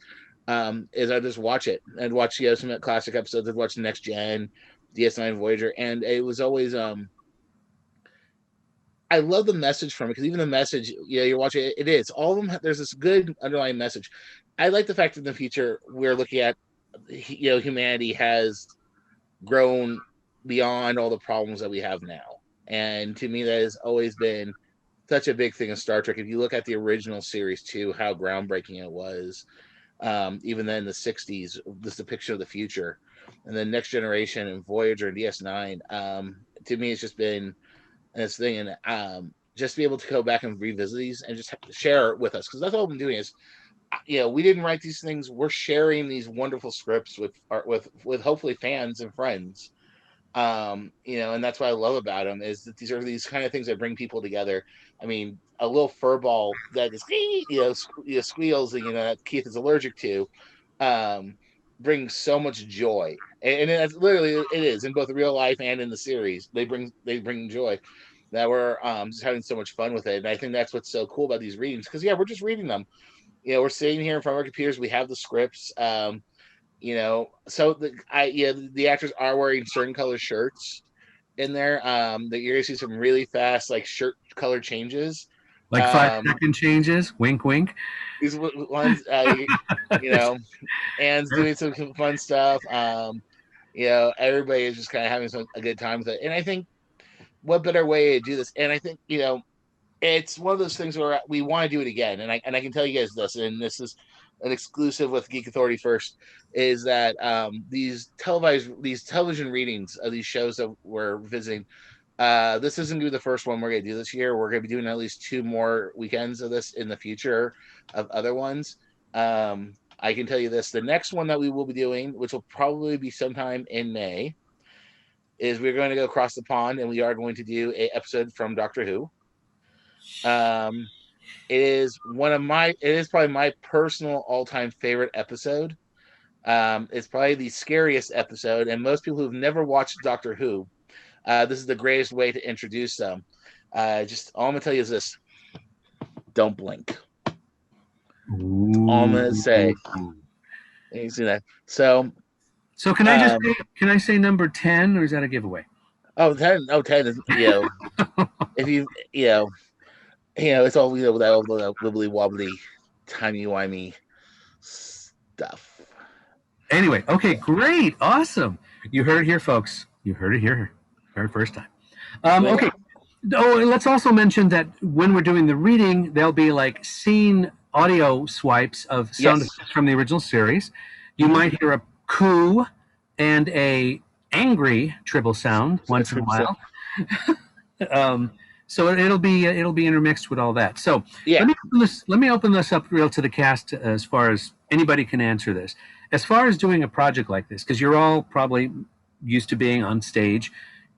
Is I just watch it and watch, you know, some classic episodes. I'd watch Next Gen, DS9, Voyager, and it was always I love the message from it, because even the message, you know, you're watching it, it is all of them. There's this good underlying message. I like the fact that in the future we're looking at, you know, humanity has grown beyond all the problems that we have now. And to me, that has always been such a big thing in Star Trek. If you look at the original series too, how groundbreaking it was, even then in the 60s, this depiction of the future, and then Next Generation and Voyager and DS9, to me, it's just been this thing. And just to be able to go back and revisit these and just share it with us, because that's all I'm doing is, you know, we didn't write these things. We're sharing these wonderful scripts with hopefully fans and friends. You know, and that's what I love about them, is that these are these kind of things that bring people together. I mean, a little fur ball that is, you know, squeals, you know, that Keith is allergic to, brings so much joy. And it's literally, it is in both real life and in the series. They bring joy, that we're just having so much fun with it. And I think that's what's so cool about these readings, because we're just reading them. You know, we're sitting here in front of our computers. We have the scripts. You know, so the actors are wearing certain color shirts in there. That you're gonna see some really fast, like, shirt color changes, like 5-second changes. Wink, wink. These ones, you know, and doing some fun stuff. You know, everybody is just kind of having a good time with it. And I think, what better way to do this? And I think, you know, it's one of those things where we want to do it again. And I can tell you guys this, and this is an exclusive with Geek Authority first, is that these television readings of these shows that we're visiting, this isn't going to be the first one we're going to do this year. We're going to be doing at least 2 more weekends of this in the future of other ones. I can tell you this, the next one that we will be doing, which will probably be sometime in May, is we're going to go across the pond, and we are going to do an episode from Doctor Who. It is probably my personal all-time favorite episode. It's probably the scariest episode, and most people who've never watched Doctor Who, this is the greatest way to introduce them. Just all I'm gonna tell you is this: don't blink. All I'm gonna say. You see that? So can I say number 10, or is that a giveaway? 10 is, you know, if you know, it's all, you know, that old wibbly wobbly, timey-wimey stuff. Anyway, okay, great, awesome. You heard it here, folks. You heard it here, first time. Okay. Oh, and let's also mention that when we're doing the reading, there'll be like scene audio swipes of sound effects from the original series. You might hear a coo and a angry Tribble sound once in a while. So it'll be intermixed with all that. So let me open this up real to the cast, as far as anybody can answer this. As far as doing a project like this, because you're all probably used to being on stage.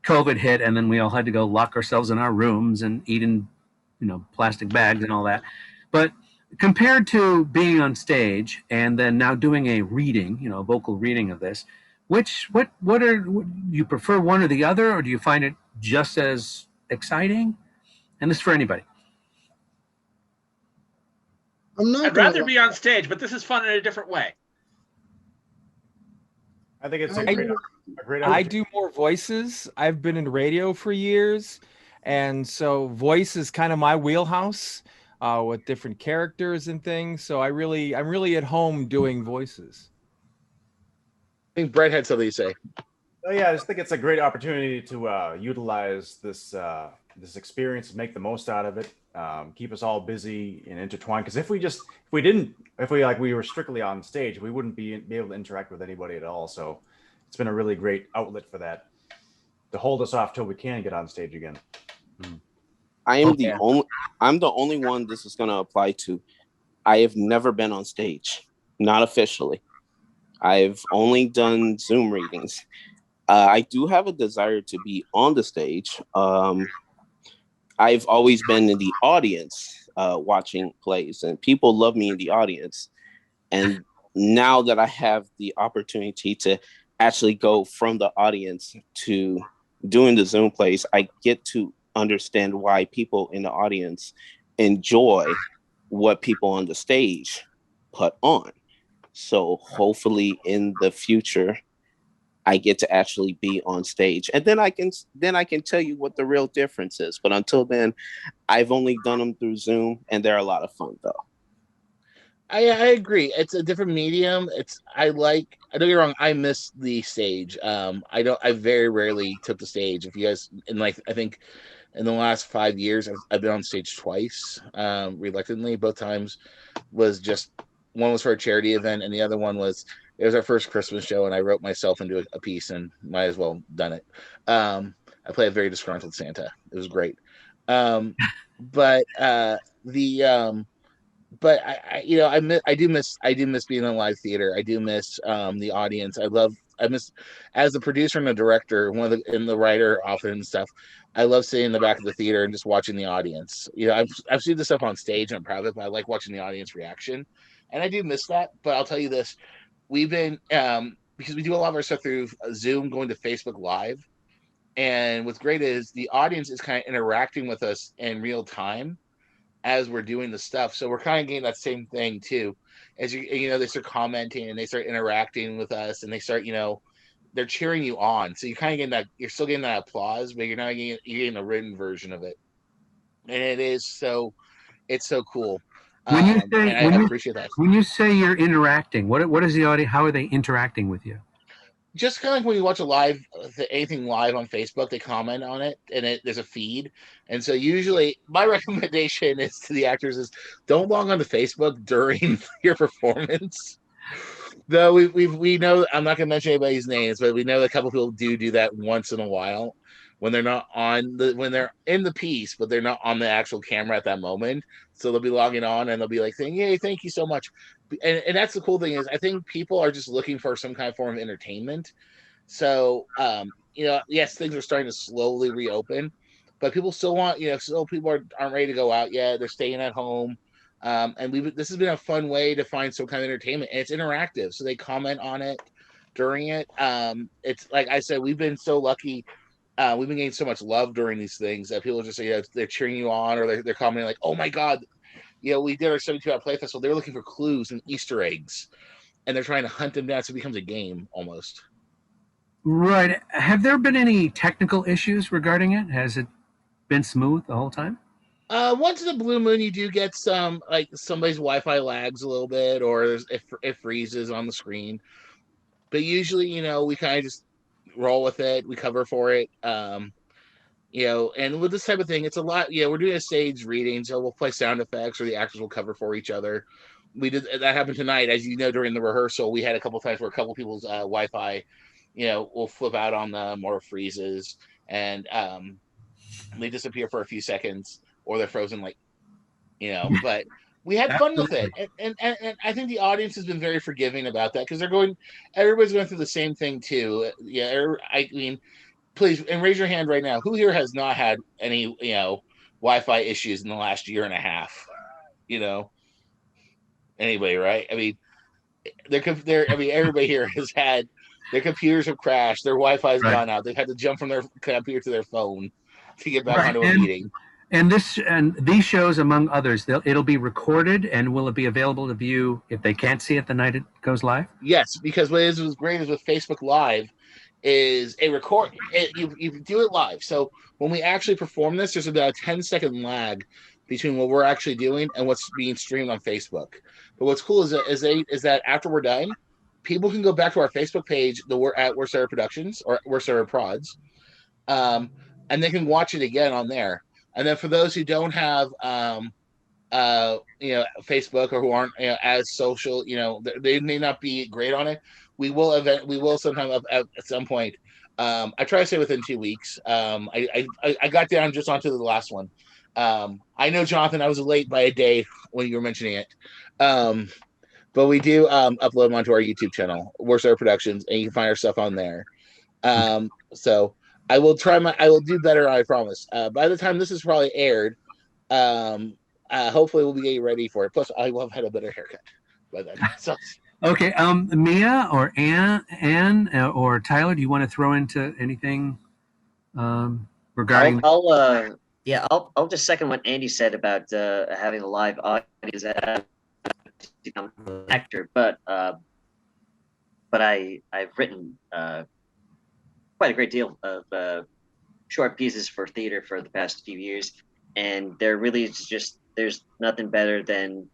COVID hit, and then we all had to go lock ourselves in our rooms and eat in plastic bags and all that. But compared to being on stage and then now doing a reading, a vocal reading of this, what do you prefer, one or the other, or do you find it just as exciting? And this is for anybody. I'd rather be on stage, but this is fun in a different way. I think it's a great I do more voices. I've been in radio for years, and so voice is kind of my wheelhouse with different characters and things. So I'm really at home doing voices. I think Brett had something to say. Oh yeah, I just think it's a great opportunity to utilize this this experience, make the most out of it, keep us all busy and intertwined. Because if we were strictly on stage, we wouldn't be able to interact with anybody at all. So it's been a really great outlet for that, to hold us off till we can get on stage again. I'm the only one this is going to apply to. I have never been on stage, not officially. I've only done Zoom readings. I do have a desire to be on the stage. I've always been in the audience watching plays, and people love me in the audience. And now that I have the opportunity to actually go from the audience to doing the Zoom plays, I get to understand why people in the audience enjoy what people on the stage put on. So hopefully in the future, I get to actually be on stage, and then I can tell you what the real difference is. But until then, I've only done them through Zoom, and they're a lot of fun though. I agree. It's a different medium. I don't get me wrong, I miss the stage. I very rarely took the stage. If you guys, I think in the last 5 years, I've been on stage twice, reluctantly. Both times was just, one was for a charity event, and the other one was, it was our first Christmas show, and I wrote myself into a piece, and might as well done it. I play a very disgruntled Santa. It was great. But I do miss being in live theater. I do miss the audience. I miss, as a producer and a director, and the writer often and stuff. I love sitting in the back of the theater and just watching the audience. I've seen this stuff on stage, and I'm proud of it, but I like watching the audience reaction, and I do miss that. But I'll tell you this: we've been because we do a lot of our stuff through Zoom, going to Facebook Live, and what's great is the audience is kind of interacting with us in real time as we're doing the stuff. So we're kind of getting that same thing too, as they start commenting and they start interacting with us, and they start, they're cheering you on. So you're kind of getting that, you're still getting that applause, but you're getting a written version of it. And it's so cool. I appreciate that. When you say you're interacting, what is the audience? How are they interacting with you? Just kind of like when you watch anything live on Facebook, they comment on it, and there's a feed. And so usually my recommendation is to the actors is, don't log on to Facebook during your performance. Though we know, I'm not going to mention anybody's names, but we know a couple people do that once in a while when they're not when they're in the piece, but they're not on the actual camera at that moment. So they'll be logging on and they'll be like saying, "Yay, thank you so much." And that's the cool thing, is I think people are just looking for some kind of form of entertainment. So yes, things are starting to slowly reopen, but people still want, still people aren't ready to go out yet. They're staying at home. And this has been a fun way to find some kind of entertainment, and it's interactive. So they comment on it during it. It's like I said, we've been so lucky. We've been getting so much love during these things that people just say, they're cheering you on, or they're commenting like, "Oh my God, we did our 72-hour play festival. They're looking for clues and Easter eggs, and they're trying to hunt them down." So it becomes a game almost. Right. Have there been any technical issues regarding it? Has it been smooth the whole time? Once in a blue moon, you do get some, like, somebody's Wi-Fi lags a little bit, or it freezes on the screen. But usually, we kind of just roll with it. We cover for it. And with this type of thing, it's a lot. We're doing a stage reading, so we'll play sound effects, or the actors will cover for each other. That happened tonight, as you know, during the rehearsal. We had a couple times where a couple people's Wi-Fi, will flip out on them or freezes, and they disappear for a few seconds, or they're frozen, but we had fun with it. And I think the audience has been very forgiving about that, because everybody's going through the same thing too. I mean, please, and raise your hand right now, who here has not had any, Wi-Fi issues in the last year and a half. Anyway, right? I mean, everybody here has had their computers have crashed, their Wi-Fi's Right. gone out, they've had to jump from their computer to their phone to get back Right. onto a meeting. And these shows, among others, it'll be recorded, and will it be available to view if they can't see it the night it goes live? Yes, because what is great is with Facebook Live is you do it live. So when we actually perform this, there's about a 10-second lag between what we're actually doing and what's being streamed on Facebook. But what's cool is that after we're done, people can go back to our Facebook page, at Worst Ever Productions or Worst Ever Prods, and they can watch it again on there. And then for those who don't have Facebook, or who aren't as social, they may not be great on it. We will sometime at some point. I try to say within 2 weeks. I got down just onto the last one. I know, Jonathan, I was late by a day when you were mentioning it. But we do upload them onto our YouTube channel, Worst Ever Productions, and you can find our stuff on there. So I will do better, I promise. By the time this is probably aired, hopefully we'll be getting ready for it. Plus, I will have had a better haircut by then. So. Okay, Mia or Anne or Tyler, do you want to throw into anything regarding? I'll just second what Andy said about having a live audience become an actor, but I've written quite a great deal of short pieces for theater for the past few years, and there's nothing better than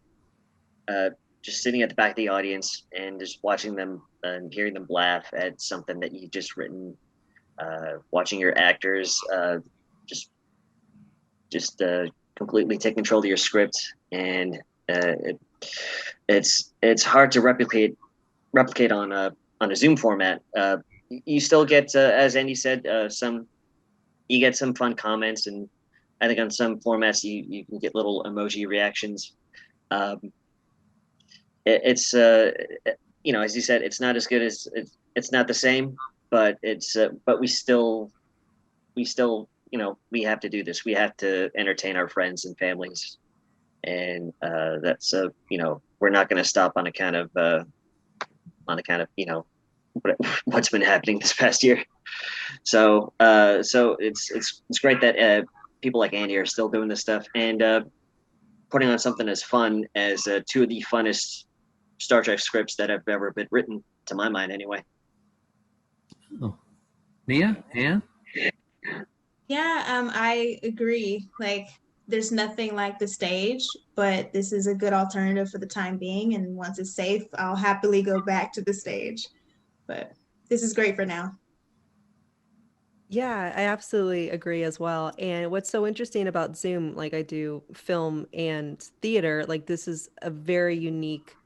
just sitting at the back of the audience and just watching them and hearing them laugh at something that you just written, watching your actors just completely take control of your script, and it's hard to replicate on a Zoom format. You still get, as Andy said, you get some fun comments, and I think on some formats you can get little emoji reactions. It's as you said, it's not as good as it's not the same, but but we still we have to do this. We have to entertain our friends and families, and that's we're not going to stop on account of what's been happening this past year. So it's great that people like Andy are still doing this stuff and putting on something as fun as two of the funnest Star Trek scripts that have ever been written, to my mind, anyway. Oh. Mia, Anne? Yeah, I agree. Like, there's nothing like the stage, but this is a good alternative for the time being. And once it's safe, I'll happily go back to the stage. But this is great for now. Yeah, I absolutely agree as well. And what's so interesting about Zoom, like I do film and theater, like this is a very unique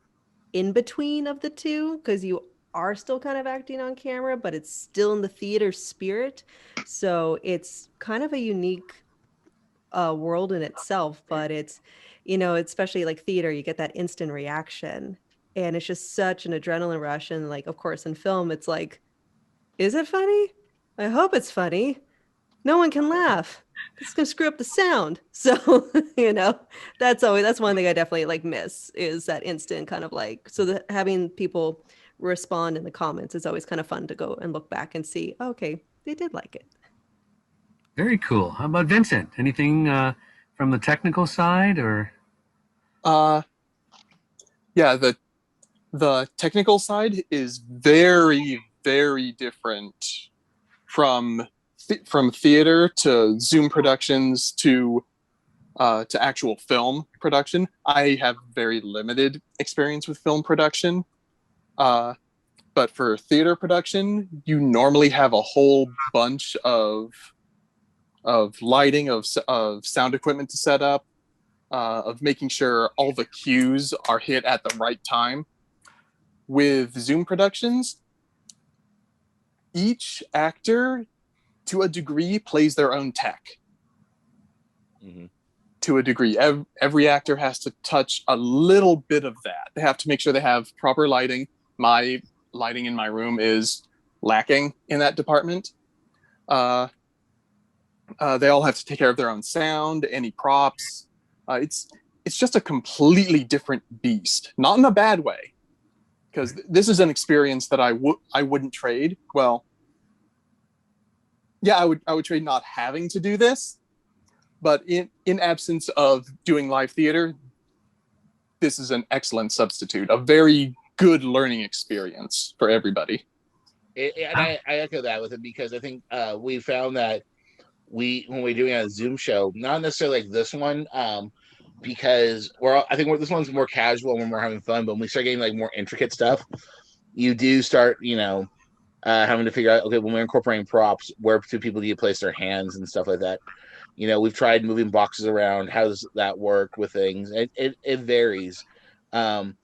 in between of the two, because you are still kind of acting on camera, but it's still in the theater spirit. So it's kind of a unique world in itself, but it's, especially like theater, you get that instant reaction, and it's just such an adrenaline rush. And like, of course, in film, it's like, is it funny? I hope it's funny. No one can laugh. It's gonna screw up the sound. So, that's one thing I definitely like miss, is that instant kind of like, so having people respond in the comments is always kind of fun to go and look back and see, okay, they did like it. Very cool. How about Vincent? Anything from the technical side, or? Yeah, the technical side is very, very different from theater to Zoom productions to actual film production. I have very limited experience with film production, but for theater production, you normally have a whole bunch of lighting, of sound equipment to set up, of making sure all the cues are hit at the right time. With Zoom productions, each actor, to a degree, plays their own tech. Mm-hmm. To a degree, every actor has to touch a little bit of that. They have to make sure they have proper lighting. My lighting in my room is lacking in that department. They all have to take care of their own sound, any props. It's just a completely different beast, not in a bad way, because this is an experience that I wouldn't trade. Well, yeah, I would trade not having to do this, but in absence of doing live theater, this is an excellent substitute, a very good learning experience for everybody. And I echo that with it, because I think we found that when we're doing a Zoom show, not necessarily like this one, because this one's more casual when we're having fun, but when we start getting like more intricate stuff, you do start, having to figure out, okay, when we're incorporating props, where do people need to place their hands and stuff like that. We've tried moving boxes around. How does that work with things? It varies. For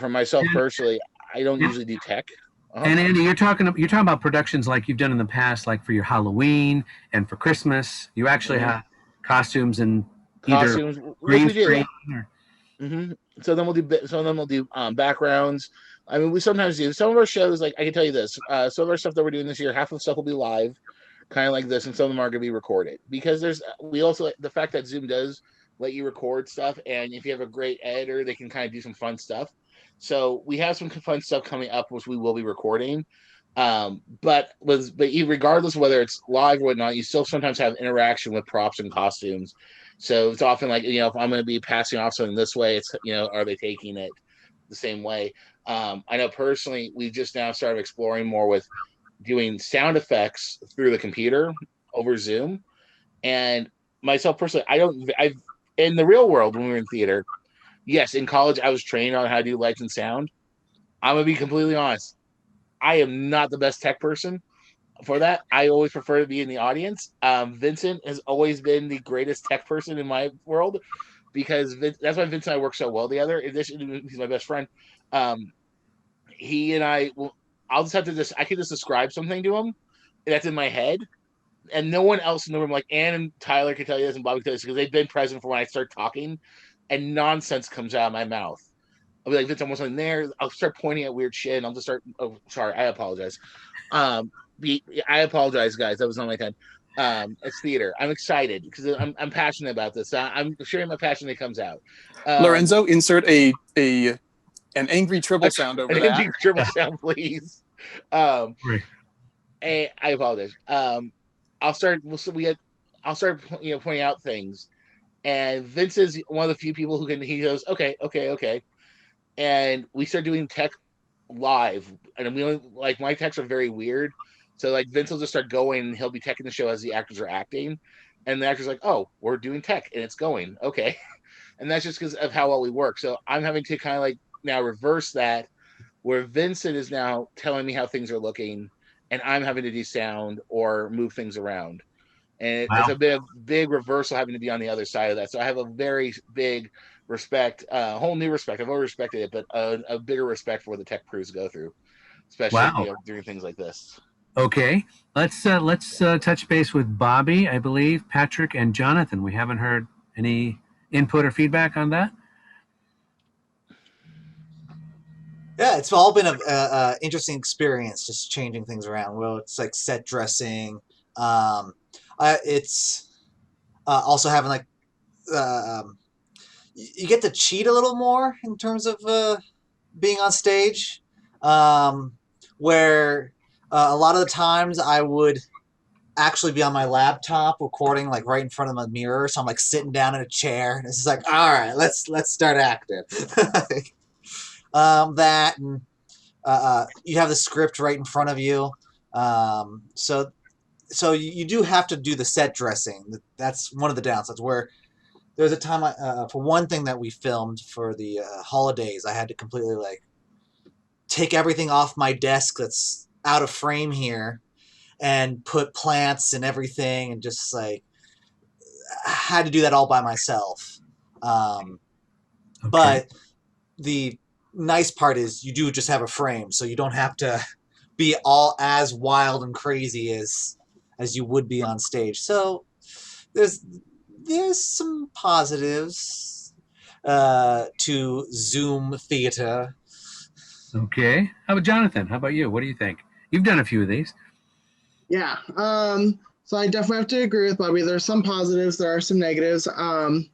myself personally, I don't usually do tech. And Andy, you're talking about productions like you've done in the past, like for your Halloween and for Christmas. You actually have costumes and Costumes. green We do. screen. So then we'll do backgrounds. I mean, we sometimes do some of our shows. Like, I can tell you this: some of our stuff that we're doing this year, half of the stuff will be live, kind of like this, and some of them are going to be recorded. Because we also, the fact that Zoom does let you record stuff, and if you have a great editor, they can kind of do some fun stuff. So we have some fun stuff coming up, which we will be recording. But regardless of whether it's live or whatnot, you still sometimes have interaction with props and costumes. So it's often like, if I'm going to be passing off something this way, it's, are they taking it the same way? I know personally, we've just now started exploring more with doing sound effects through the computer over Zoom. And myself personally, in the real world, when we were in theater, yes, in college, I was trained on how to do lights and sound. I'm going to be completely honest. I am not the best tech person for that. I always prefer to be in the audience. Vincent has always been the greatest tech person in my world, because that's why Vincent and I work so well together. In addition, he's my best friend. He and I I can just describe something to him that's in my head, and no one else in the room, like Ann and Tyler can tell you this, and Bobby can tell you this, because they've been present for when I start talking, and nonsense comes out of my mouth. I'll be like, Vince, almost in there. I'll start pointing at weird shit, and I'll just start. Oh, sorry, I apologize. I apologize, guys. That was not my time. It's theater. I'm excited because I'm passionate about this. I'm sharing my passion that comes out. Lorenzo, insert an angry Tribble sound over that. Angry Tribble sound, please. I apologize. I'll start pointing out things, and Vince is one of the few people who can. He goes, okay, and we start doing tech live, and my techs are very weird. So like Vince will just start going, and he'll be teching the show as the actors are acting, and the actor's like, oh, we're doing tech and it's going okay. And that's just because of how well we work. So I'm having to kind of like now reverse that, where Vincent is now telling me how things are looking, and I'm having to do sound or move things around. And it's a big reversal having to be on the other side of that. So I have a very big respect, a whole new respect. I've always respected it, but a bigger respect for what the tech crews go through, especially doing things like this. Okay, let's touch base with Bobby, I believe, Patrick, and Jonathan. We haven't heard any input or feedback on that. Yeah, it's all been a interesting experience, just changing things around. Well, it's like set dressing. It's also having like you get to cheat a little more in terms of being on stage, where a lot of the times I would actually be on my laptop recording like right in front of a mirror, so I'm like sitting down in a chair, and it's just like, all right, let's start acting. That and you have the script right in front of you, so you do have to do the set dressing. That's one of the downsides. Where there's a time for one thing that we filmed for the holidays, I had to completely like take everything off my desk that's out of frame here and put plants and everything, and just like I had to do that all by myself. But the nice part is you do just have a frame, so you don't have to be all as wild and crazy as you would be on stage. So there's some positives to Zoom theater. Okay, how about Jonathan? How about you? What do you think? You've done a few of these. Yeah. So I definitely have to agree with Bobby. There's some positives, there are some negatives. One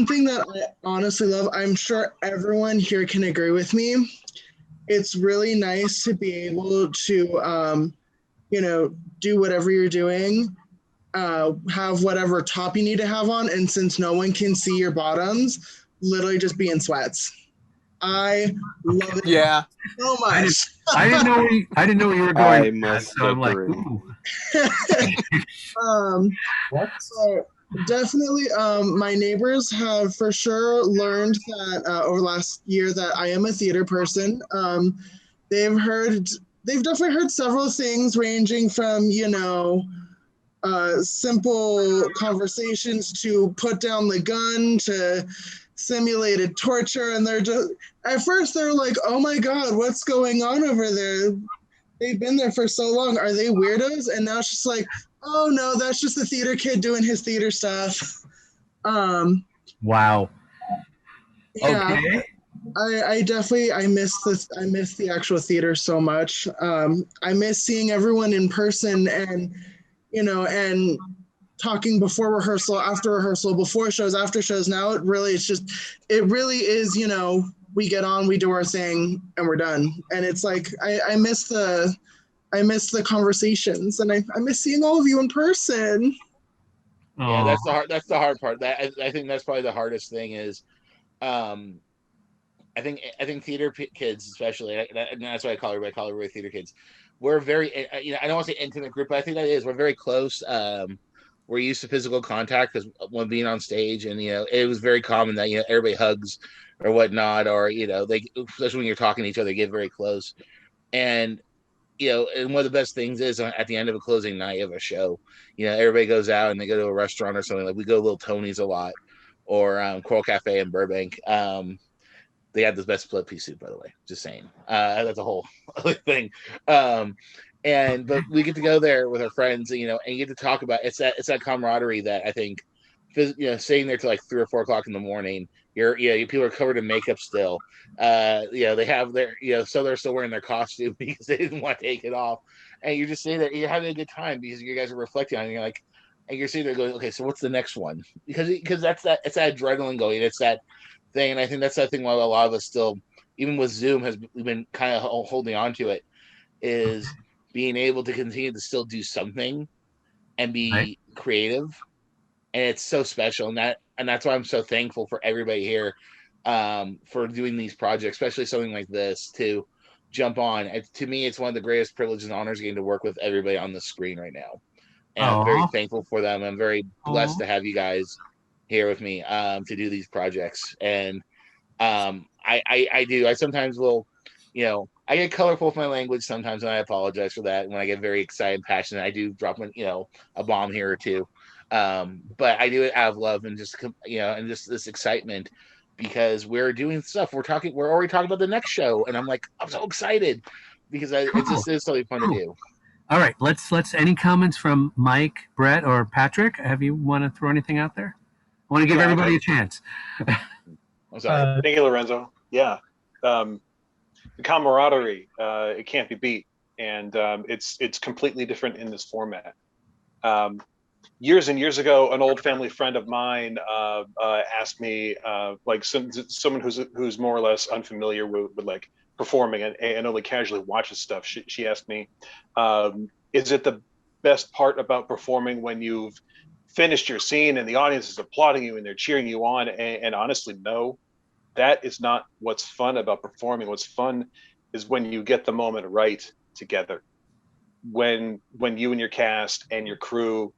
thing that I honestly love, I'm sure everyone here can agree with me. It's really nice to be able to, do whatever you're doing, have whatever top you need to have on, and since no one can see your bottoms, literally just be in sweats. I love it so much. I didn't know you were going. I must so I'm like, agree. ooh. What? So definitely, my neighbors have for sure learned that over the last year that I am a theater person. They've definitely heard several things ranging from, simple conversations to put down the gun to simulated torture. And they're just, at first they're like, oh my God, what's going on over there? They've been there for so long. Are they weirdos? And now it's just like, oh no, that's just the theater kid doing his theater stuff. Wow. Yeah. Okay. I definitely I miss the actual theater so much. I miss seeing everyone in person and and talking before rehearsal, after rehearsal, before shows, after shows. Now it really is, we get on, we do our thing, and we're done. And it's like I miss the conversations, and I miss seeing all of you in person. Yeah, that's the hard part. That I think that's probably the hardest thing is, I think theater kids, especially, and that's why I call everybody theater kids. We're very, I don't want to say intimate group, but I think that is. We're very close. We're used to physical contact because when being on stage, and it was very common that everybody hugs or whatnot, or they, especially when you're talking to each other, get very close. And and one of the best things is at the end of a closing night of a show, everybody goes out and they go to a restaurant or something. Like we go to Little Tony's a lot, or Coral Cafe in Burbank. They have the best split pea soup, by the way. Just saying. That's a whole other thing. But we get to go there with our friends, and you get to talk about it's that camaraderie that I think, sitting there till like 3 or 4 o'clock in the morning. People are covered in makeup still. They have their, so they're still wearing their costume because they didn't want to take it off, and you're just sitting there, you're having a good time because you guys are reflecting on it. And you're like, and you're sitting there going, okay, so what's the next one? Because it's that adrenaline going. It's that thing, and I think that's that thing why a lot of us still, even with Zoom, we've been kind of holding on to it, is being able to continue to still do something and be creative, and it's so special, and that's why I'm so thankful for everybody here, for doing these projects, especially something like this, to jump on. To me, it's one of the greatest privileges and honors getting to work with everybody on the screen right now, and I'm very thankful for them. I'm very blessed to have you guys here with me to do these projects. And I sometimes will, I get colorful with my language sometimes, and I apologize for that. When I get very excited and passionate, I do drop a bomb here or two, but I do it out of love and just and just this excitement, because we're doing stuff. We're already talking about the next show, and I'm so excited because it just is something fun to do. All right, let's any comments from Mike, Brett, or Patrick? Have you want to throw anything out there? I want to give everybody a chance. I'm sorry. Thank you, Lorenzo. Yeah. The camaraderie, it can't be beat. And it's completely different in this format. Years and years ago, an old family friend of mine asked me, someone who's more or less unfamiliar with like performing and only casually watches stuff. She asked me, is it the best part about performing when you've finished your scene and the audience is applauding you and they're cheering you on? And honestly, no, that is not what's fun about performing. What's fun is when you get the moment right together, when you and your cast and your crew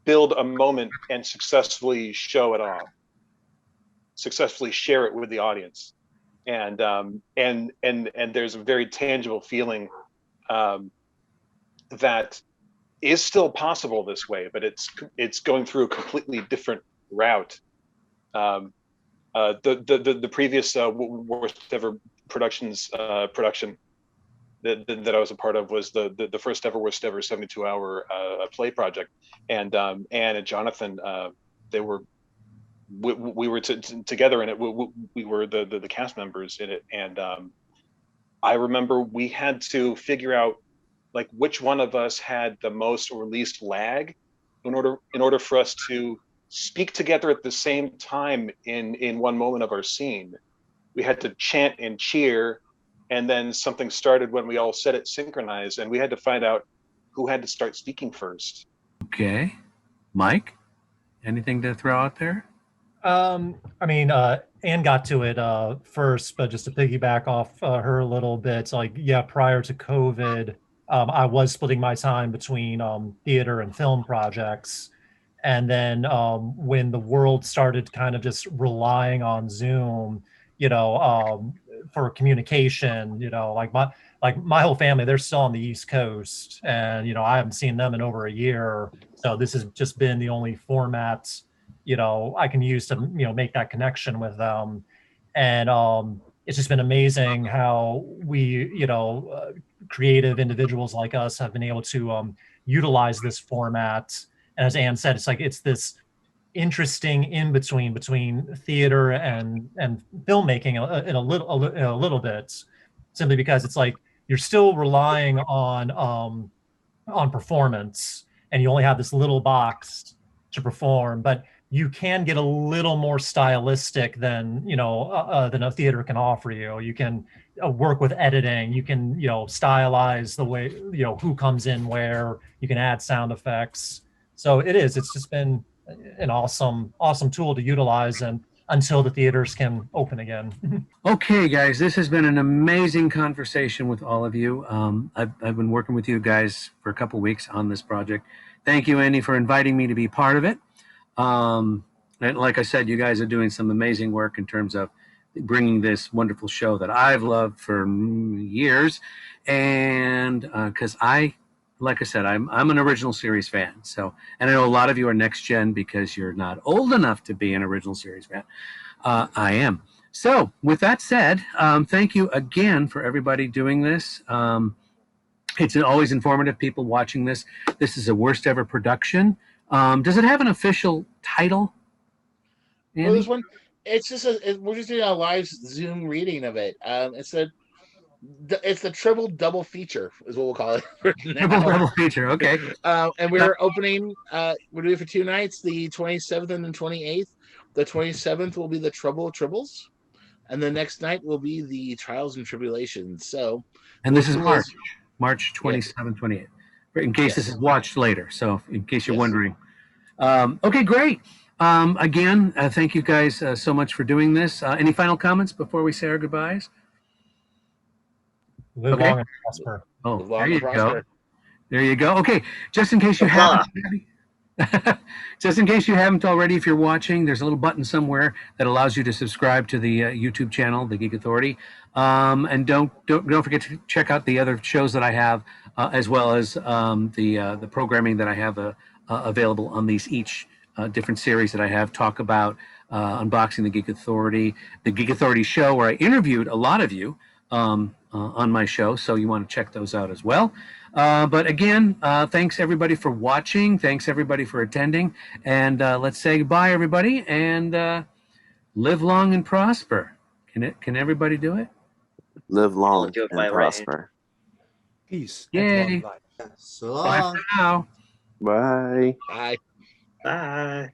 build a moment and successfully show it off, successfully share it with the audience, and there's a very tangible feeling that is still possible this way, but it's going through a completely different route. The previous worst ever productions production that I was a part of was the first ever worst ever 72-hour play project, and Anne and Jonathan, we were together in it. We were the cast members in it, and I remember we had to figure out like which one of us had the most or least lag in order for us to speak together at the same time in one moment of our scene. We had to chant and cheer, and then something started when we all said it synchronized, and we had to find out who had to start speaking first. Okay. Mike, anything to throw out there? I mean, Anne got to it first, but just to piggyback off her a little bit, like, yeah, prior to COVID, I was splitting my time between theater and film projects. And then when the world started kind of just relying on Zoom, for communication, like my whole family, they're still on the East Coast, and I haven't seen them in over a year. So this has just been the only format I can use to make that connection with them. And it's just been amazing how we creative individuals like us have been able to utilize this format. And as Anne said, it's this interesting in between theater and filmmaking in a little bit, simply because it's like you're still relying on performance, and you only have this little box to perform, but you can get a little more stylistic than than a theater can offer you. You can work with editing. You can stylize the way who comes in where. You can add sound effects. So it's just been an awesome tool to utilize, and until the theaters can open again. Okay, guys, this has been an amazing conversation with all of you. I've been working with you guys for a couple weeks on this project. Thank you, Andy, for inviting me to be part of it. And like I said, you guys are doing some amazing work in terms of bringing this wonderful show that I've loved for years. And because like I said, I'm an original series fan. So, and I know a lot of you are next gen because you're not old enough to be an original series fan. I am. So with that said, thank you again for everybody doing this. It's always informative, people watching this. This is a worst ever production. Does it have an official title, Andy? Well, this one, it's just we're just doing a live Zoom reading of it. It's the Tribble double feature is what we'll call it. Tribble double feature, okay. And we're opening. We're doing it for 2 nights, the 27th and the 28th. The 27th will be the Trouble Tribbles, and the next night will be the Trials and Tribble-Ations. So, and this is March 27th, 28th. In case this is watched later, so in case you're wondering. Okay, great. Again, thank you guys so much for doing this. Any final comments before we say our goodbyes? Live long and prosper. Oh, there you go. There you go. Okay, just in case you haven't already, if you're watching, there's a little button somewhere that allows you to subscribe to the YouTube channel, The Geek Authority. And don't forget to check out the other shows that I have, as well as the programming that I have available on these each different series that I have. Talk about Unboxing the Geek Authority, the Geek Authority show, where I interviewed a lot of you on my show, so you want to check those out as well. But again, thanks everybody for watching. Thanks everybody for attending. And let's say goodbye, everybody, and live long and prosper. Can everybody do it? Live long and prosper. Peace. Yay. So Bye long. for now. Bye. Bye. Bye.